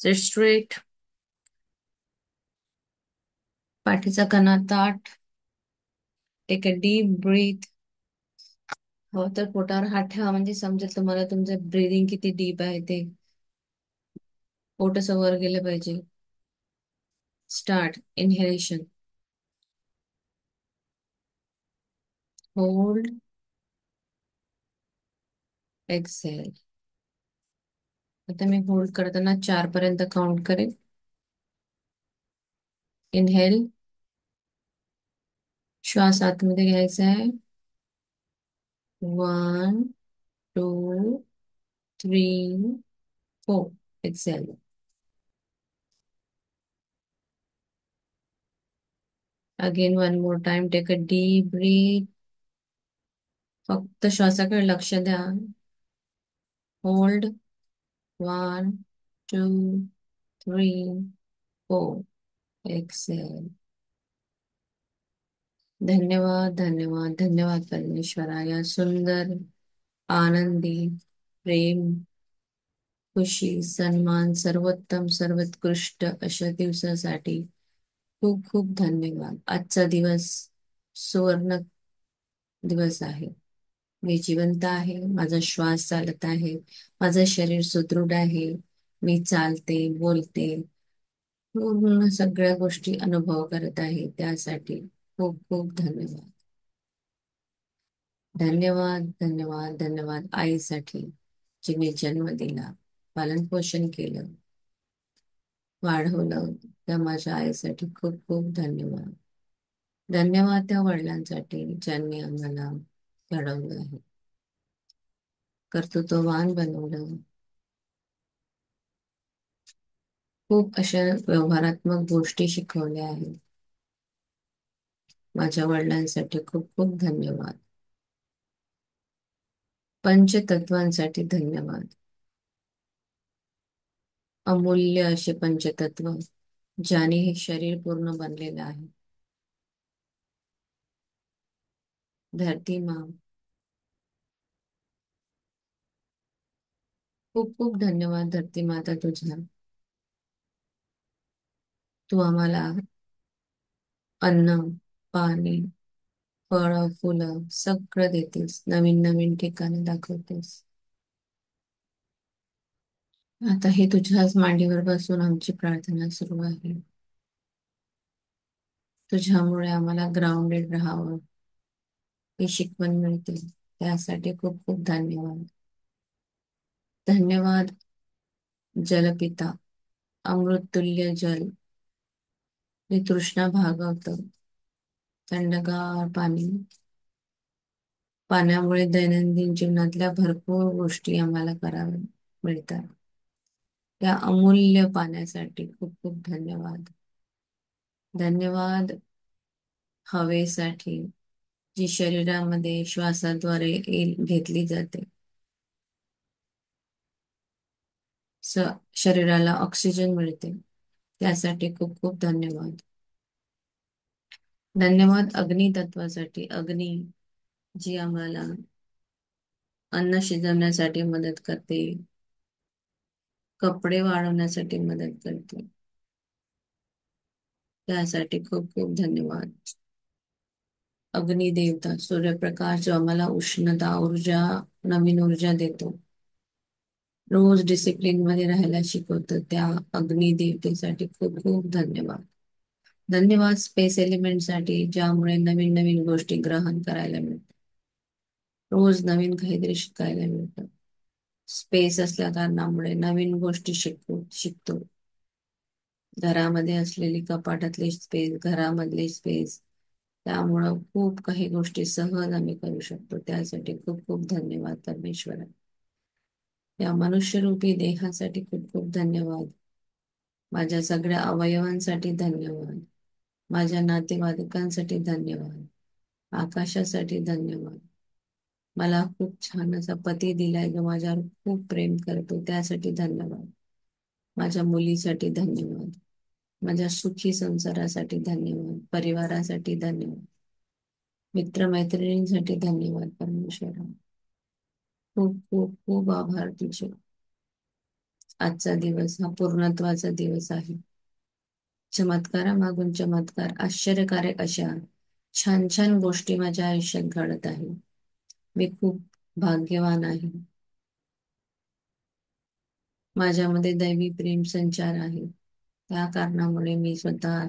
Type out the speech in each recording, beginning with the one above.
Sit straight, पाठीचा कणा ताठ. Take a deep breath. हो तर पोटावर हात ठेवा म्हणजे समजेल तुम्हाला तुमचं ब्रीदिंग किती डीप आहे ते. पोट असं वर गेलं पाहिजे. स्टार्ट. इनहेलेशन. होल्ड. एक्सेल. आता मी होल्ड करताना 4 पर्यंत काउंट करेन. इनहेल. श्वास आतमध्ये घ्यायचा आहे. 1, 2, 3, 4. Exhale. Again one more time. Take a deep breath. फक्त श्वासाकडे लक्ष द्या. होल्ड. 1, 2, 3, 4. एक्सेल. धन्यवाद, धन्यवाद, धन्यवाद परमेश्वरा, या सुंदर, आनंदी, प्रेम, खुशी, सन्मान, सर्वोत्तम, सर्वोत्कृष्ट अशा दिवसासाठी खूप खूप धन्यवाद. आजचा दिवस सुवर्ण दिवस आहे. मी जिवंत आहे. माझा श्वास चालत आहे. माझं शरीर सुदृढ आहे. मी चालते, बोलते, पूर्ण सगळ्या गोष्टी अनुभव करत आहे. त्यासाठी खूप खूप धन्यवाद. धन्यवाद, धन्यवाद, धन्यवाद आईसाठी, जिने जन्म दिला, पालन पोषण केलं, वाढवलं. त्या माझ्या आईसाठी खूप खूप धन्यवाद. धन्यवाद त्या वडिलांसाठी ज्यांनी आम्हाला घडवलं आहे, कर्तृत्ववान बनवलं. खूप अशा व्यवहारात्मक गोष्टी शिकवल्या आहेत. माझ्या वडिलांसाठी खूप खूप धन्यवाद. पंचतत्वांसाठी धन्यवाद. अमूल्य असे पंचतत्व ज्याने हे शरीर पूर्ण बनलेलं आहे. धरती माँ, खूप खूप धन्यवाद धरती माता तुझा. तू आम्हाला अन्न, पाणी, फळं, फुलं सगळं देतेस. नवीन नवीन ठिकाणे दाखवतेस. आता हे तुझ्याच मांडीवर बसून आमची प्रार्थना सुरू आहे. तुझ्यामुळे आम्हाला ग्राउंडेड राहावं ही शिकवण मिळते. त्यासाठी खूप खूप धन्यवाद. धन्यवाद जलपिता, अमृततुल्य जल, जे तृष्णा भागवत. थंडगार पाणी. पाण्यामुळे दैनंदिन जीवनातल्या भरपूर गोष्टी आम्हाला कराव्या मिळतात. त्या अमूल्य पाण्यासाठी खूप खूप धन्यवाद. धन्यवाद हवेसाठी, जी शरीरामध्ये श्वासाद्वारे घेतली जाते. स शरीराला ऑक्सिजन मिळते. त्यासाठी खूप खूप धन्यवाद. धन्यवाद अग्नी तत्वासाठी. अग्नी जी आम्हाला अन्न शिजवण्यासाठी मदत करते, कपडे वाळवण्यासाठी मदत करते. त्यासाठी खूप खूप धन्यवाद. अग्निदेवता सूर्यप्रकाश जो आम्हाला उष्णता, ऊर्जा, नवीन ऊर्जा देतो, रोज डिसिप्लिन मध्ये राहायला शिकवतं, त्या अग्निदेवतेसाठी खूप खूप धन्यवाद. धन्यवाद स्पेस एलिमेंट साठी, ज्यामुळे नवीन नवीन गोष्टी ग्रहण करायला मिळतात. रोज नवीन काहीतरी शिकायला मिळतं. स्पेस असल्या कारणामुळे नवीन गोष्टी शिकतो. घरामध्ये असलेली कपाटातली स्पेस, घरामधली स्पेस, त्यामुळं खूप काही गोष्टी सहज आम्ही करू शकतो. त्यासाठी खूप खूप धन्यवाद परमेश्वरा. या मनुष्यरूपी देहासाठी खूप खूप धन्यवाद. माझ्या सगळ्या अवयवांसाठी धन्यवाद. माझ्या नातेवाईकांसाठी धन्यवाद. आकाशासाठी धन्यवाद. मला खूप छान असा पती दिलाय जो माझ्यावर खूप प्रेम करतो, त्यासाठी धन्यवाद. माझ्या मुलीसाठी धन्यवाद. माझ्या सुखी संसारासाठी धन्यवाद. परिवारासाठी धन्यवाद. मित्रमैत्रिणींसाठी धन्यवाद परमेश्वरा. खूप खूप खूप आभार तुझे. आजचा दिवस हा पूर्णत्वाचा दिवस आहे. चमत्कारामागून चमत्कार, आश्चर्यकारक अशा छान छान गोष्टी माझ्या आयुष्यात घडत आहे. मी खूप भाग्यवान आहे. माझ्यामध्ये दैवी प्रेम संचार आहे. त्या कारणामुळे मी स्वतः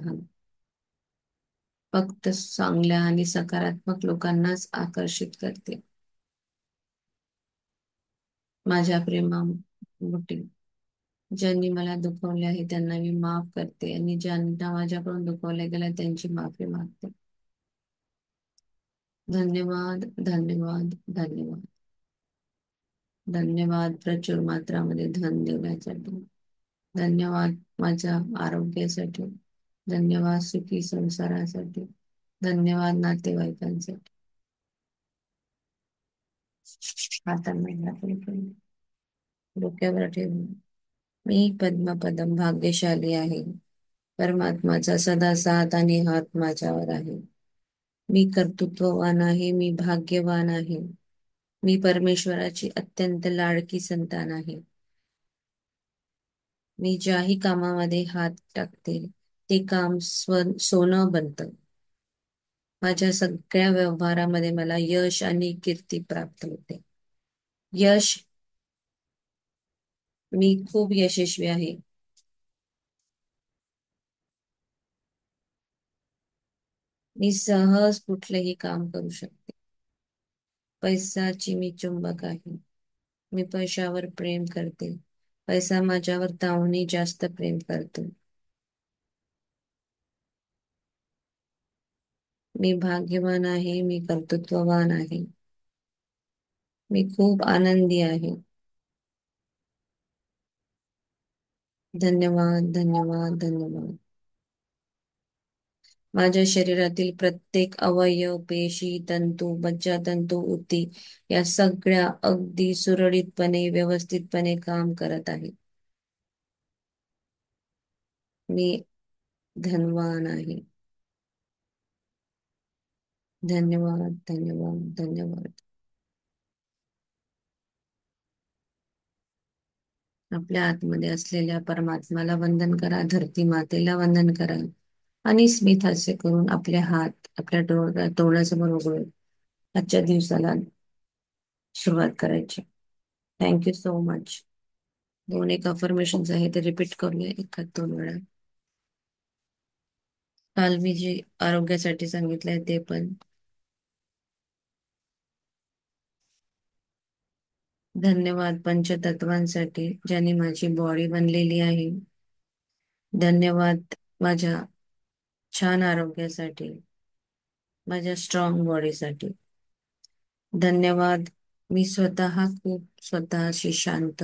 फक्त चांगल्या आणि सकारात्मक लोकांनाच आकर्षित करते. माझ्या प्रेमापोटी ज्यांनी मला दुखवले आहे त्यांना मी माफ करते आणि ज्यांना माझ्याकडून दुखवले गेलं त्यांची माफी मागते. धन्यवाद, धन्यवाद, धन्यवाद. धन्यवाद प्रचुर मात्रामध्ये धन देण्यासाठी. धन्यवाद माझ्या आरोग्यासाठी. धन्यवाद सुखी संसारासाठी. धन्यवाद नातेवाईकांसाठी. हातांना डोक्यावर ठेवून मी पद्मपदम भाग्यशाली आहे. परमात्माचा सदा साथ आणि हात माझ्यावर आहे. मी कर्तृत्ववान आहे. मी भाग्यवान आहे. मी परमेश्वराची अत्यंत लाडकी संतान आहे. मी ज्याही कामामध्ये हात टाकते ते काम सोनं बनतं. माझ्या सगळ्या व्यवहारामध्ये मला यश आणि कीर्ती प्राप्त होते. यश, मी खूप यशस्वी आहे. मी सहज कुठलेही काम करू शकते. पैशाची मी चुंबक आहे. मी पैशावर प्रेम करते. पैसा माझ्यावर ताहुनी जास्त प्रेम करतो. मी भाग्यवान आहे. मी कर्तृत्ववान आहे. मी खूप आनंदी आहे. धन्यवाद, धन्यवाद, धन्यवाद. माझ्या शरीरातील प्रत्येक अवयव, पेशी, तंतू, मज्जातंतू, ऊती या सगळ्या अगदी सुरळीतपणे, व्यवस्थितपणे काम करत आहे. मी धनवान आहे. धन्यवाद, धन्यवाद, धन्यवाद. आपल्या आतमध्ये असलेल्या परमात्म्याला वंदन करा, धरती मातेला वंदन करा आणि स्मित हास्य करून आपले हात आपल्या तोंडासमोर उघडून आजच्या दिवसाला सुरुवात करायची. Thank you so much. दोन एक अफर्मेशन्स आहे ते रिपीट करूया एखाद दोन वेळा. काल मी जे आरोग्यासाठी सांगितलंय ते पण. धन्यवाद पंचतत्वांसाठी ज्यांनी माझी बॉडी बनलेली आहे. धन्यवाद माझ्या छान आरोग्यासाठी, माझ्या स्ट्रॉंग बॉडीसाठी. धन्यवाद मी स्वतः खूप स्वतःशी शांत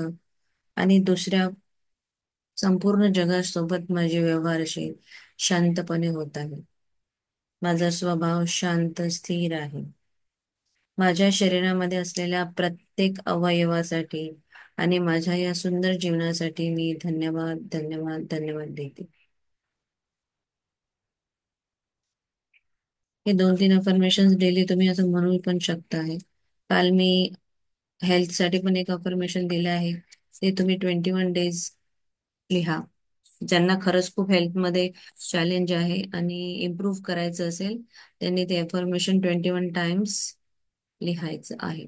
आणि दुसऱ्या संपूर्ण जगासोबत माझे व्यवहार असे शांतपणे होत आहे. माझा स्वभाव शांत स्थिर आहे. माझ्या शरीरामध्ये असलेल्या प्रत्येक अवयवासाठी आणि माझ्या या सुंदर जीवनासाठी मी धन्यवाद, धन्यवाद, धन्यवाद देते. हे दोन तीन अफर्मेशन डेली तुम्ही असं म्हणू पण शकता आहे. काल मी हेल्थसाठी पण एक अफर्मेशन दिलं आहे. ते तुम्ही 21 डेज लिहा. ज्यांना खरंच खूप हेल्थमध्ये चॅलेंज आहे आणि इम्प्रूव्ह करायचं असेल त्यांनी ते अफर्मेशन 21 टाइम्स लिहायचं आहे.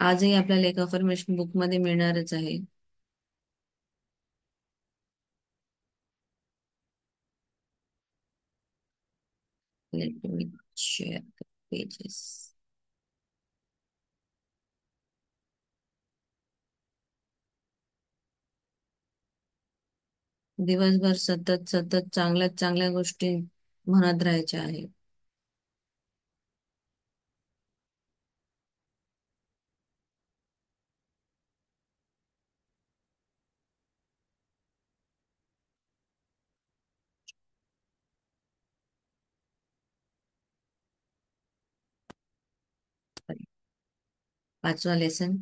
आजही आपल्याला एक अफर्मेशन बुकमध्ये मिळणारच आहे. Let me share the pages. दिवसभर सतत सतत चांगल्या चांगल्या गोष्टी म्हणत राहायच्या आहे. 5वा लेसन.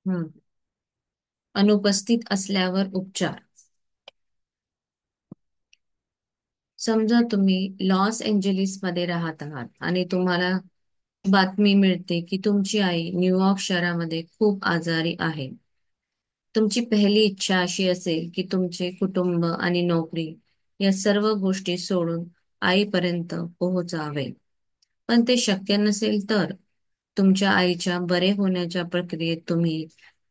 हम्म. अनुपस्थित असल्यावर उपचार. समजा तुम्ही लॉस एंजेलिस मध्ये राहत आहात आणि तुम्हाला बातमी मिळते की तुमची आई न्यूयॉर्क शहरामध्ये खूप आजारी आहे. तुमची पहिली इच्छा अशी असेल की तुमचे कुटुंब आणि नोकरी या सर्व गोष्टी सोडून आईपर्यंत पोहोचावे. पण ते शक्य नसेल तर तुमच्या आईच्या बरे होण्याच्या प्रक्रियेत तुम्ही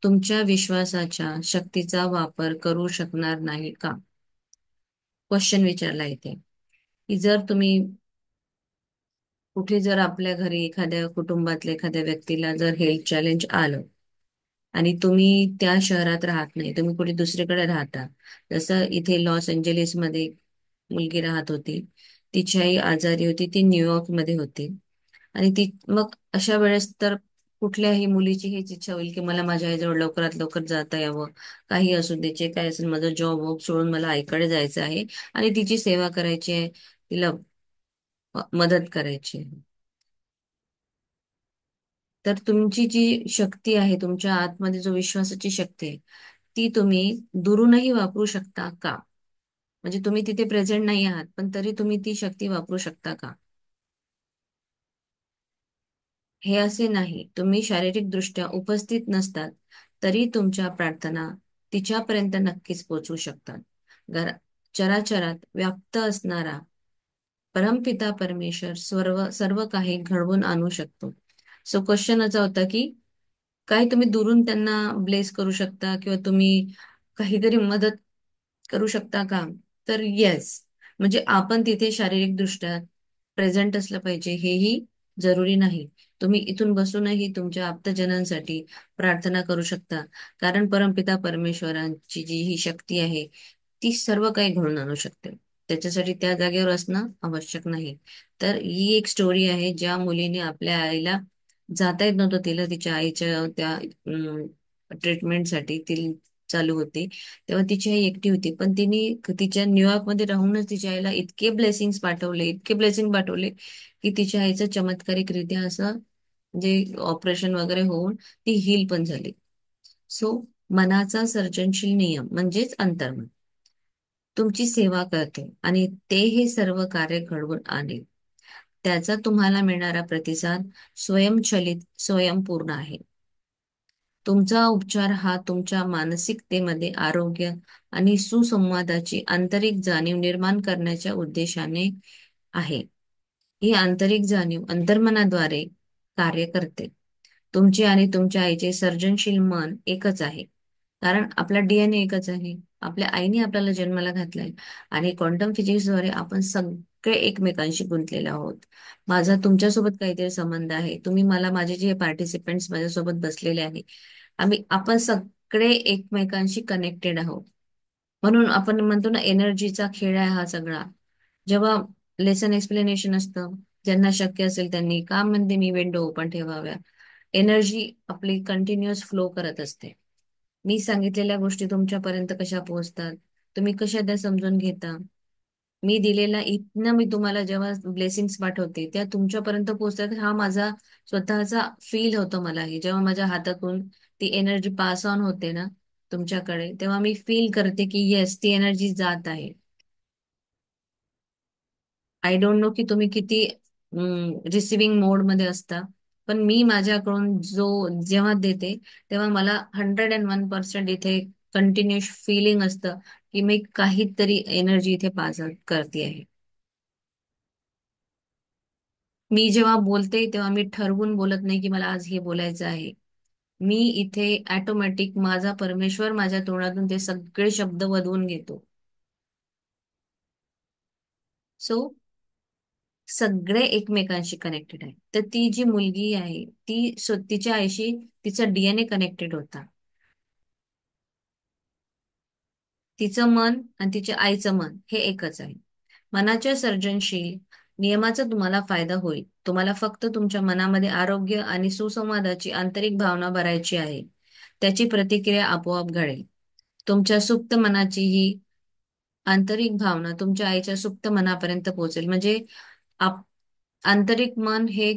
तुमच्या विश्वासाच्या शक्तीचा वापर करू शकणार नाही का? क्वेश्चन विचारला इथे की जर तुम्ही कुठे जर आपल्या घरी एखाद्या कुटुंबातल्या एखाद्या व्यक्तीला जर हेल्थ चॅलेंज आलं आणि तुम्ही त्या शहरात राहत नाही, तुम्ही कुठे दुसरीकडे राहता. जसं इथे लॉस एंजेलिस मध्ये मुलगी राहत होती. तिची आई आजारी होती, ती न्यूयॉर्क मध्ये होती. आणि ती मग अशा वेळेस तर कुठल्याही मुलीची हीच इच्छा होईल की मला माझ्या आईजवळ लवकरात लवकर जाता यावं. काही असू दे, जे काय असेल, माझं जॉब वॉब सोडून मला आईकडे जायचं आहे आणि तिची सेवा करायची आहे, तिला मदत करायची आहे. तर तुमची जी शक्ती आहे, तुमच्या आतमध्ये जो विश्वासाची शक्ती आहे, ती तुम्ही दुरूनही वापरू शकता का? म्हणजे तुम्ही तिथे प्रेझेंट नाही आहात, पण तरी तुम्ही ती शक्ती वापरू शकता का? हे असे नाही. तुम्ही शारीरिकदृष्ट्या उपस्थित नसतात, तरी तुमच्या प्रार्थना तिच्यापर्यंत नक्कीच पोहोचू शकतात. घर चराचरात व्याप्त असणारा परमपिता परमेश्वर सर्व सर्व काही घडवून आणू शकतो. सो क्वेश्चन असा होता की काय तुम्ही दुरून त्यांना ब्लेस करू शकता किंवा तुम्ही काहीतरी मदत करू शकता का? तर येस. म्हणजे आपण तिथे शारीरिकदृष्ट्या प्रेझेंट असलं पाहिजे हेही जरुरी नाही. तुम्ही इथून बसूनही तुमच्या आप्तजनांसाठी प्रार्थना करू शकता. कारण परमपिता परमेश्वरांची जी ही शक्ती आहे ती सर्व काही घडून आणू शकते. त्याच्यासाठी त्या जागेवर असणं आवश्यक नाही. तर ही एक स्टोरी आहे ज्या मुलीने आपल्या आईला जाता येत नव्हतं, तिला तिच्या आईच्या त्या ट्रीटमेंटसाठी ती चालू होती. तेव्हा तिची आई एकटी होती, पण तिने तिच्या न्यूयॉर्क मध्ये राहूनच तिच्या आईला इतके ब्लेसिंग्स पाठवले, इतके ब्लेसिंग पाठवले की तिच्या आईचं चमत्कारिकरित्या असं म्हणजे ऑपरेशन वगैरे होऊन ती हील पण झाली. सो मनाचा सर्जनशील नियम म्हणजेच अंतर्मन तुमची सेवा करते आणि ते हे सर्व कार्य घडवून आणेल. त्याचा तुम्हाला मिळणारा प्रतिसाद स्वयंचलित स्वयंपूर्ण आहे. तुमचा उपचार हा तुमच्या मानसिकतेमध्ये आरोग्य आणि सुसंवादाची आंतरिक जाणीव निर्माण करण्याच्या उद्देशाने आहे. ही आंतरिक जाणीव अंतर्मनाद्वारे कार्य करते. तुमचे आणि तुमच्या आईचे सर्जनशील मन एकच आहे. कारण आपला डीएनए एकच आहे. आपल्या आईने आपल्याला जन्माला घातलाय आणि क्वांटम फिजिक्सद्वारे आपण सगळे एकमेकांशी गुंतलेले आहोत. माझा तुमच्यासोबत काहीतरी संबंध आहे. तुम्ही मला माझे जे पार्टिसिपेंट्स माझ्यासोबत बसलेले आहे, आपण सगळे एकमेकांशी कनेक्टेड आहोत. म्हणून आपण म्हणतो ना एनर्जीचा खेळ आहे हा सगळा. जेव्हा लेसन एक्सप्लेनेशन असतं, ज्यांना शक्य असेल त्यांनी का म्हणते मी विंडो ओपन ठेवाव्या. एनर्जी आपली कंटिन्युअस फ्लो करत असते. मी सांगितलेल्या गोष्टी तुमच्यापर्यंत कशा पोहोचतात, तुम्ही कशा त्या समजून घेता. मी दिलेला इथनं मी तुम्हाला जेव्हा ब्लेसिंग्स पाठवते त्या तुमच्यापर्यंत पोहोचतात, हा माझा स्वतःचा फील होतो. मला हे जेव्हा माझ्या हातातून ती एनर्जी पास ऑन होते ना तुमच्याकडे, तेव्हा मी फील करते की येस ती एनर्जी जात आहे. आय डोंट नो की तुम्ही किती रिसिविंग मोड मध्ये असता, पण मी माझ्याकडून जो जेव्हा देते तेव्हा मला 101% इथे कंटिन्युअस फिलिंग असतं की मी काहीतरी एनर्जी इथे पास करते आहे. मी जेव्हा बोलते तेव्हा मी ठरवून बोलत नाही की मला आज हे बोलायचं आहे. मी इथे ऑटोमॅटिक माझा परमेश्वर माझ्या तोंडातून ते सगळे शब्द वधवून घेतो. सो सगळे एकमेकांशी कनेक्टेड आहे. तर ती जी मुलगी आहे ती तिच्या आईशी तिचा डीएनए कनेक्टेड होता. तिचं मन आणि तिच्या आईचं मन हे एकच आहे. मनाच्या सर्जनशील नियमाचा तुम्हाला फायदा होईल. तुम्हाला फक्त तुमच्या मनामध्ये आरोग्य आणि सुसंवादाची आंतरिक भावना भरायची आहे. त्याची प्रतिक्रिया आपोआप घडेल. तुमच्या सुप्त मनाची ही आंतरिक भावना तुमच्या आईच्या सुप्त मनापर्यंत पोहोचेल. म्हणजे आप आंतरिक मन हे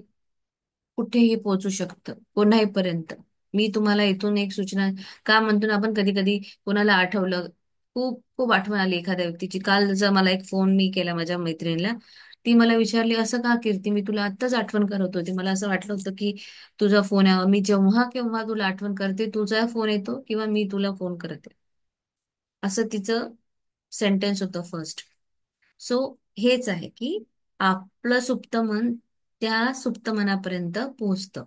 कुठेही पोहोचू शकतं कोणाहीपर्यंत. मी तुम्हाला इथून एक सूचना का म्हणतो ना, आपण कधी कधी कोणाला आठवलं, खूप खूप आठवण आली एखाद्या व्यक्तीची. काल जर मला एक फोन मी केला माझ्या मैत्रिणीला, ती मला विचारली, असं का कीर्ती, मी तुला आत्ताच आठवण करत होती, मला असं वाटलं होतं की तुझा फोन यावा. मी जेव्हा केव्हा तुला आठवण करते तुझा फोन येतो किंवा मी तुला फोन करते, असं तिचं सेंटेन्स होतं फर्स्ट. सो हेच आहे की आपलं सुप्त मन त्या सुप्त मनापर्यंत पोहोचतं.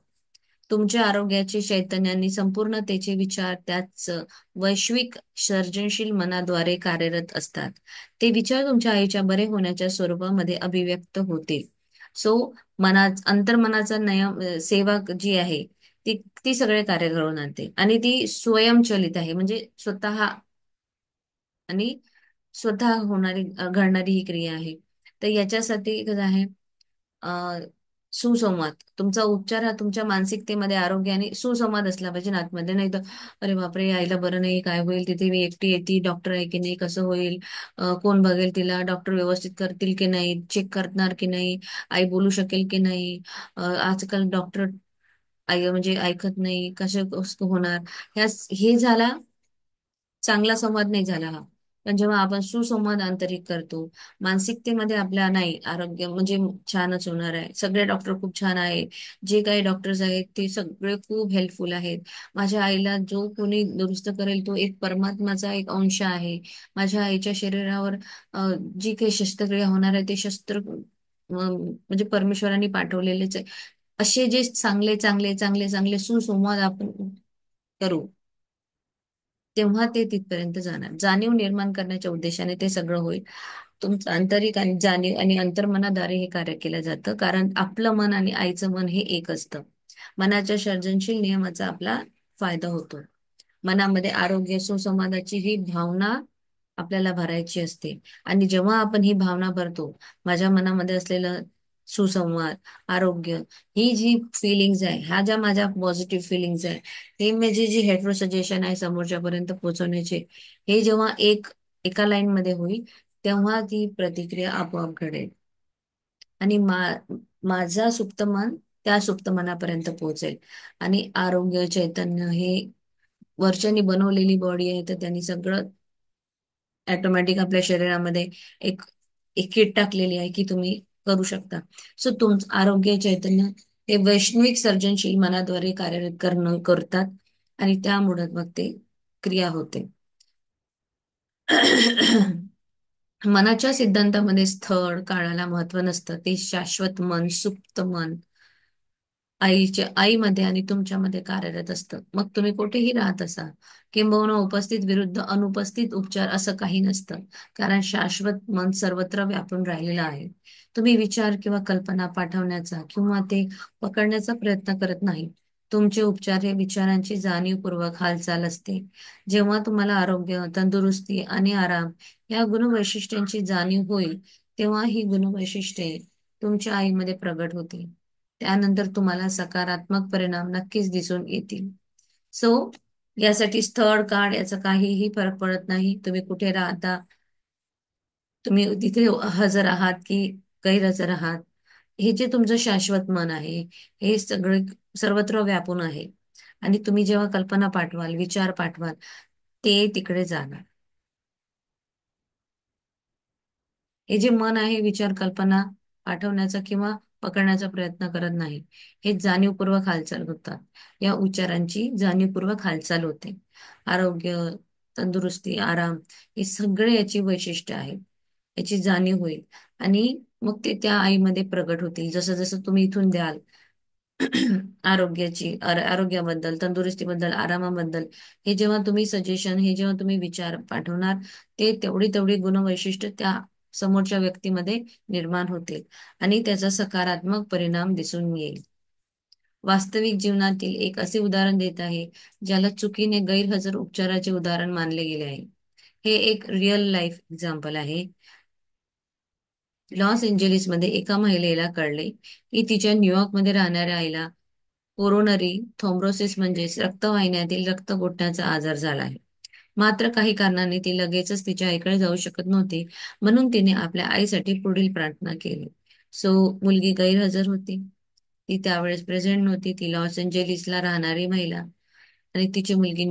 तुमच्या आरोग्याचे चैतन्याने संपूर्णतेचे विचार त्याच वैश्विक सर्जनशील मनाद्वारे कार्यरत असतात. ते विचार तुमच्या आईच्या बरे होण्याच्या स्वरूपामध्ये अभिव्यक्त होतील. सो अंतर्मनाचा सेवा जी आहे, ती ती सगळे कार्य घडवून आणते आणि ती स्वयंचलित आहे, म्हणजे आणि स्वतः घडणारी ही क्रिया आहे. तर याच्यासाठी कसं आहे, अ, सुसंवाद, तुमचा उपचार हा तुमच्या मानसिकतेमध्ये आरोग्य आणि सुसंवाद असला पाहिजे ना आतमध्ये. नाही तर अरे बापरे, आईला बरं नाही, काय होईल, तिथे मी एकटी येते, डॉक्टर आहे की नाही, कसं होईल, कोण बघेल तिला, डॉक्टर व्यवस्थित करतील की नाही, चेक करणार की नाही, आई बोलू शकेल की नाही, आजकाल डॉक्टर आई म्हणजे ऐकत नाही, कसं होणार. हे झाला, चांगला संवाद नाही झाला हा. पण जेव्हा आपण सुसंवाद आंतरिक करतो, मानसिकतेमध्ये आपल्या नाही, आरोग्य म्हणजे छानच होणार आहे, सगळे डॉक्टर खूप छान आहे, जे काही डॉक्टर्स आहेत ते सगळे खूप हेल्पफुल आहेत, माझ्या आईला जो कोणी दुरुस्त करेल तो एक परमात्माचा एक अंश आहे, माझ्या आईच्या शरीरावर जी काही शस्त्रक्रिया होणार आहे ते शस्त्र म्हणजे परमेश्वरांनी पाठवलेलेच आहे. असे जे चांगले चांगले चांगले चांगले सुसंवाद आपण करू, तेव्हा ते तिथपर्यंत जाणार. जाणीव निर्माण करण्याच्या उद्देशाने ते सगळं होईल. तुमचं आंतरिक आणि जाणीव आणि अंतर्मनाद्वारे हे कार्य केलं जातं, कारण आपलं मन आणि आईचं मन हे एक असतं. मनाच्या सर्जनशील नियमाचा आपला फायदा होतो. मनामध्ये आरोग्य सुसंवादाची ही भावना आपल्याला भरायची असते. आणि जेव्हा आपण ही भावना भरतो, माझ्या मनामध्ये असलेलं सुसंवाद, आरोग्य, ही जी फिलिंग्ज आहे, ह्या ज्या माझ्या पॉझिटिव्ह फिलिंग्ज आहे, हे म्हणजे जी हेट्रो सजेशन आहे समोरच्यापर्यंत पोहोचवण्याचे, हे जेव्हा एका लाईन मध्ये होईल, तेव्हा ती प्रतिक्रिया आपोआप घडेल आणि माझा सुप्त मन त्या सुप्त मनापर्यंत पोहोचेल. आणि आरोग्य चैतन्य हे वरच्यानी बनवलेली बॉडी आहे, तर त्यांनी सगळं ऑटोमॅटिक आपल्या शरीरामध्ये एक एक किट टाकलेली आहे की तुम्ही करू शकता. सो तुमचं आरोग्य चैतन्य हे वैश्विक सर्जनशील मनाद्वारे कार्यरत करतात आणि त्यामुळे मग ते क्रिया होते. मनाच्या सिद्धांतामध्ये स्थळ काळाला महत्व नसतं, ते शाश्वत मन, सुप्त मन आईमध्ये आणि तुमच्यामध्ये कार्यरत असतं. मग तुम्ही कुठेही राहत असा, किंबहुना उपस्थित विरुद्ध अनुपस्थित उपचार असं काही नसतं, कारण शाश्वत मन सर्वत्र व्यापून राहिलेलं आहे. तुम्ही विचार किंवा कल्पना पाठवण्याचा किंवा ते पकडण्याचा प्रयत्न करत नाही. तुमचे उपचार हे विचारांची जाणीवपूर्वक हालचाल असते. जेव्हा तुम्हाला आरोग्य, तंदुरुस्ती आणि आराम या गुणवैशिष्ट्यांची जाणीव होईल, तेव्हा ही गुणवैशिष्ट्ये तुमच्या आईमध्ये प्रगट होतील. त्यानंतर तुम्हाला सकारात्मक परिणाम नक्कीच दिसून येतील. सो यासाठी स्थळ काळ याचा काहीही फरक पडत नाही. तुम्ही कुठे राहता, तुम्ही तिथे हजर आहात की गैरहजर आहात, हे जे तुमचं शाश्वत मन आहे, हे सगळे सर्वत्र व्यापून आहे. आणि तुम्ही जेव्हा कल्पना पाठवाल, विचार पाठवाल, ते तिकडे जाणार. हे जे मन आहे, विचार कल्पना पाठवण्याचा किंवा पकडण्याचा प्रयत्न करत नाही. हे जाणीवपूर्वक हालचाल होतात. या उच्चारांची जाणीवपूर्वक हालचाल होते. आरोग्य, तंदुरुस्ती, आराम, हे सगळे याची वैशिष्ट्य आहेत. याची जाणीव होईल आणि मग ते त्या आईमध्ये प्रगट होतील. जसं जसं तुम्ही इथून द्याल आरोग्याबद्दल, तंदुरुस्तीबद्दल, आरामाबद्दल, हे जेव्हा तुम्ही सजेशन, हे जेव्हा तुम्ही विचार पाठवणार, ते तेवढी तेवढी गुणवैशिष्ट्य त्या समोरच्या व्यक्तीमध्ये निर्माण होतील आणि त्याचा सकारात्मक परिणाम दिसून येईल. वास्तविक जीवनातील एक असे उदाहरण देत आहे, ज्याला चुकीने गैरहजर उपचाराचे उदाहरण मानले गेले आहे. हे एक रिअल लाईफ एक्झाम्पल आहे. लॉस एंजेलिसमध्ये एका महिलेला कळले की तिच्या न्यूयॉर्कमध्ये राहणाऱ्या आईला कोरोनरी थ्रोम्बोसिस म्हणजेच रक्तवाहिन्यातील रक्त गोठण्याचा आजार झाला आहे. मात्र काही कारणाने ती लगेचच तिच्या आईकडे जाऊ शकत नव्हती, म्हणून तिने आपल्या आईसाठी पुढील प्रार्थना केली. सो मुलगी गैरहजर होती, ती त्यावेळेस प्रेझेंट नव्हती, ती लॉस एंजेलिसला राहणारी महिला. आणि तिची मुलगी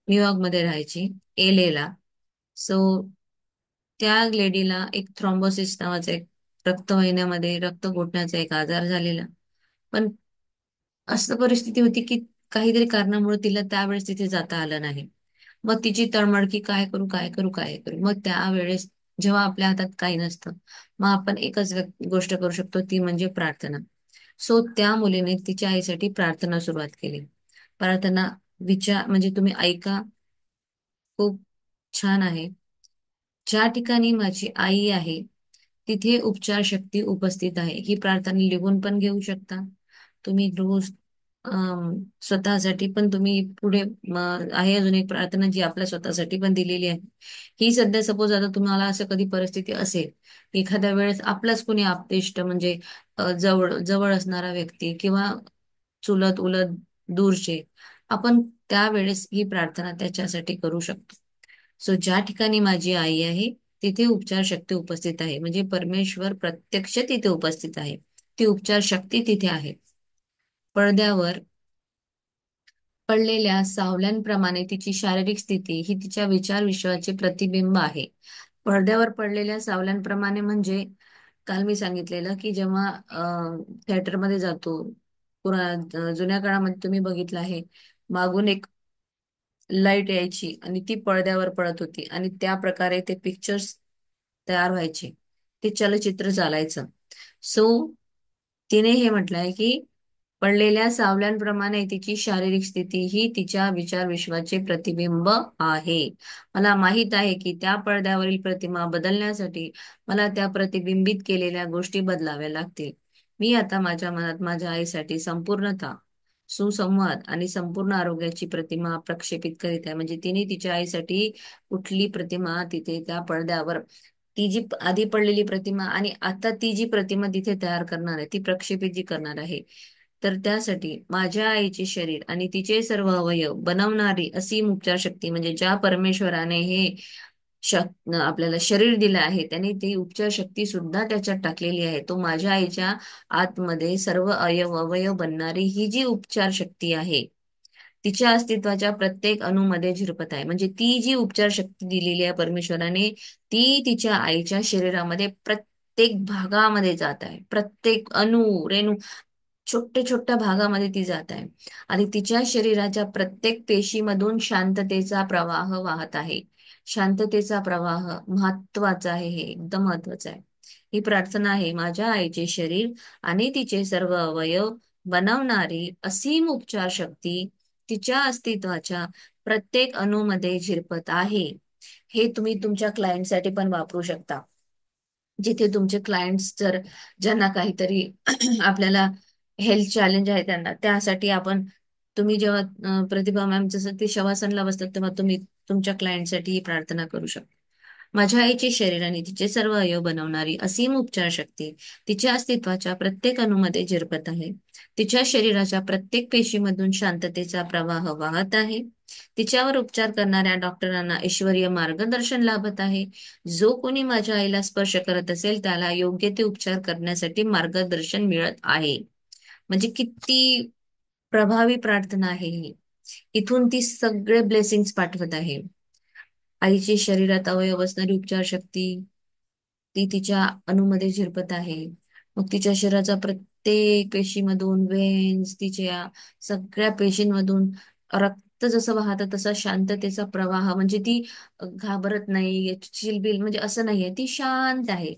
न्यूयॉर्कमध्ये राहायची, एलेला. सो त्या लेडीला एक थ्रॉम्बोसिस नावाचा एक रक्तवाहिन्यामध्ये रक्त गोठण्याचा एक आजार झालेला. पण असं परिस्थिती होती की काहीतरी कारणामुळे तिला त्यावेळेस तिथे जाता आलं नाही. मग तिची तळमळ की काय करू काय करू काय करू. मग त्यावेळेस जेव्हा आपल्या हातात काही नसतं, मग आपण एकच गोष्ट करू शकतो, ती म्हणजे प्रार्थना. सो त्या मुलीने तिच्या आईसाठी प्रार्थना सुरुवात केली. प्रार्थना विचार म्हणजे तुम्ही ऐका, खूप छान आहे. ज्या ठिकाणी माझी आई आहे तिथे उपचार शक्ती उपस्थित आहे. ही प्रार्थना लिहून पण घेऊ शकता तुम्ही रोज. स्वतःसाठी पण तुम्ही पुढे आहे अजून एक प्रार्थना जी आपल्या स्वतःसाठी पण दिलेली आहे. ही सध्या सपोज आता तुम्हाला असं कधी परिस्थिती असेल, एखाद्या वेळेस आपलाच कोणी आप्तेष्ट म्हणजे जवळ जवळ असणारा व्यक्ती किंवा चुलत उलत दूरचे, आपण त्यावेळेस ही प्रार्थना त्याच्यासाठी करू शकतो. सो ज्या ठिकाणी माझी आई आहे तिथे उपचार शक्ती उपस्थित आहे, म्हणजे परमेश्वर प्रत्यक्ष तिथे उपस्थित आहे. ती उपचार शक्ती तिथे आहे. पडद्यावर पडलेल्या सावल्यांप्रमाणे तिची शारीरिक स्थिती ही तिच्या विचार विश्वाचे प्रतिबिंब आहे. पडद्यावर पडलेल्या सावल्यांप्रमाणे म्हणजे काल मी सांगितलेलं की जेव्हा थिएटरमध्ये जातो, जुन्या काळामध्ये तुम्ही बघितलं आहे, मागून एक लाईट यायची आणि ती पडद्यावर पडत होती आणि त्या प्रकारे ते पिक्चर्स तयार व्हायचे, ते चलचित्र चालायचं. सो तिने हे म्हटलंय की पडलेल्या सावल्यांप्रमाणे तिची शारीरिक स्थिती ही तिच्या विचार विश्वाचे प्रतिबिंब आहे. मला माहित आहे की त्या पडद्यावरील प्रतिमा बदलण्यासाठी मला त्या प्रतिबिंबित केलेल्या गोष्टी बदलाव्या लागतील. मी आता माझ्या मनात माझ्या आईसाठी संपूर्णता, सुसंवाद आणि संपूर्ण आरोग्याची प्रतिमा प्रक्षेपित करीत आहे. म्हणजे तिने तिच्या आईसाठी कुठली प्रतिमा तिथे त्या पडद्यावर, ती जी आधी पडलेली प्रतिमा आणि आता ती जी प्रतिमा तिथे तयार करणार आहे, ती प्रक्षेपित जी करणार आहे, तर त्यासाठी माझ्या आईचे शरीर आणि तिचे सर्व अवयव बनवणारी असीम उपचार शक्ती, म्हणजे ज्या परमेश्वराने हे आपल्याला शरीर दिलं आहे त्याने ती उपचार शक्ती सुद्धा त्याच्यात टाकलेली आहे. तो माझ्या आईच्या आतमध्ये सर्व अवयव बनणारी ही जी उपचार शक्ती आहे तिच्या अस्तित्वाच्या प्रत्येक अणूमध्ये झिरपत आहे. म्हणजे ती जी उपचार शक्ती दिलेली आहे परमेश्वराने, ती तिच्या आईच्या शरीरामध्ये प्रत्येक भागामध्ये जात आहे. प्रत्येक अणू रेणू छोट्या छोट्या भागामध्ये ती जात आहे आणि तिच्या शरीराच्या प्रत्येक पेशीमधून शांततेचा प्रवाह वाहत आहे. शांततेचा प्रवाह महत्वाचा आहे, हे एकदम महत्वाचं आहे. ही प्रार्थना आहे माझ्या आईचे शरीर आणि तिचे सर्व अवयव बनवणारी असीम उपचार शक्ती तिच्या अस्तित्वाच्या प्रत्येक अणूमध्ये झिरपत आहे. हे तुम्ही तुमच्या क्लायंटसाठी पण वापरू शकता. जिथे तुमचे क्लायंट्स जर, ज्यांना काहीतरी आपल्याला हेल्थ चॅलेंज आहे त्यांना, त्यासाठी आपण, तुम्ही जेव्हा प्रतिभा मॅम जसं ते शवासनला बसतात तेव्हा तुम्ही तुमच्या क्लायंटसाठी ही प्रार्थना करू शकता. माझ्या आईचे शरीर आणि तिचे सर्व अवयव बनवणारी असीम उपचार शक्ती तिच्या अस्तित्वाच्या प्रत्येक अणूमध्ये झिरपत आहे. तिच्या शरीराच्या प्रत्येक पेशीमधून शांततेचा प्रवाह वाहत आहे. तिच्यावर उपचार करणाऱ्या डॉक्टरांना ईश्वरीय मार्गदर्शन लाभत आहे. जो कोणी माझ्या आईला स्पर्श करत असेल त्याला योग्य ते उपचार करण्यासाठी मार्गदर्शन मिळत आहे. म्हणजे किती प्रभावी प्रार्थना आहे ही. इथून ती सगळे ब्लेसिंग्स पाठवत आहे. आईची शरीरात अवयव असणारी उपचार शक्ती ती तिच्या अणूमध्ये झिरपत आहे. मग तिच्या शरीराचा प्रत्येक पेशीमधून, वेन्स, तिच्या सगळ्या पेशींमधून रक्त जसं वाहतं तसा शांततेचा प्रवाह, म्हणजे ती घाबरत नाही, चिलबिल म्हणजे असं नाहीये, ती शांत आहे.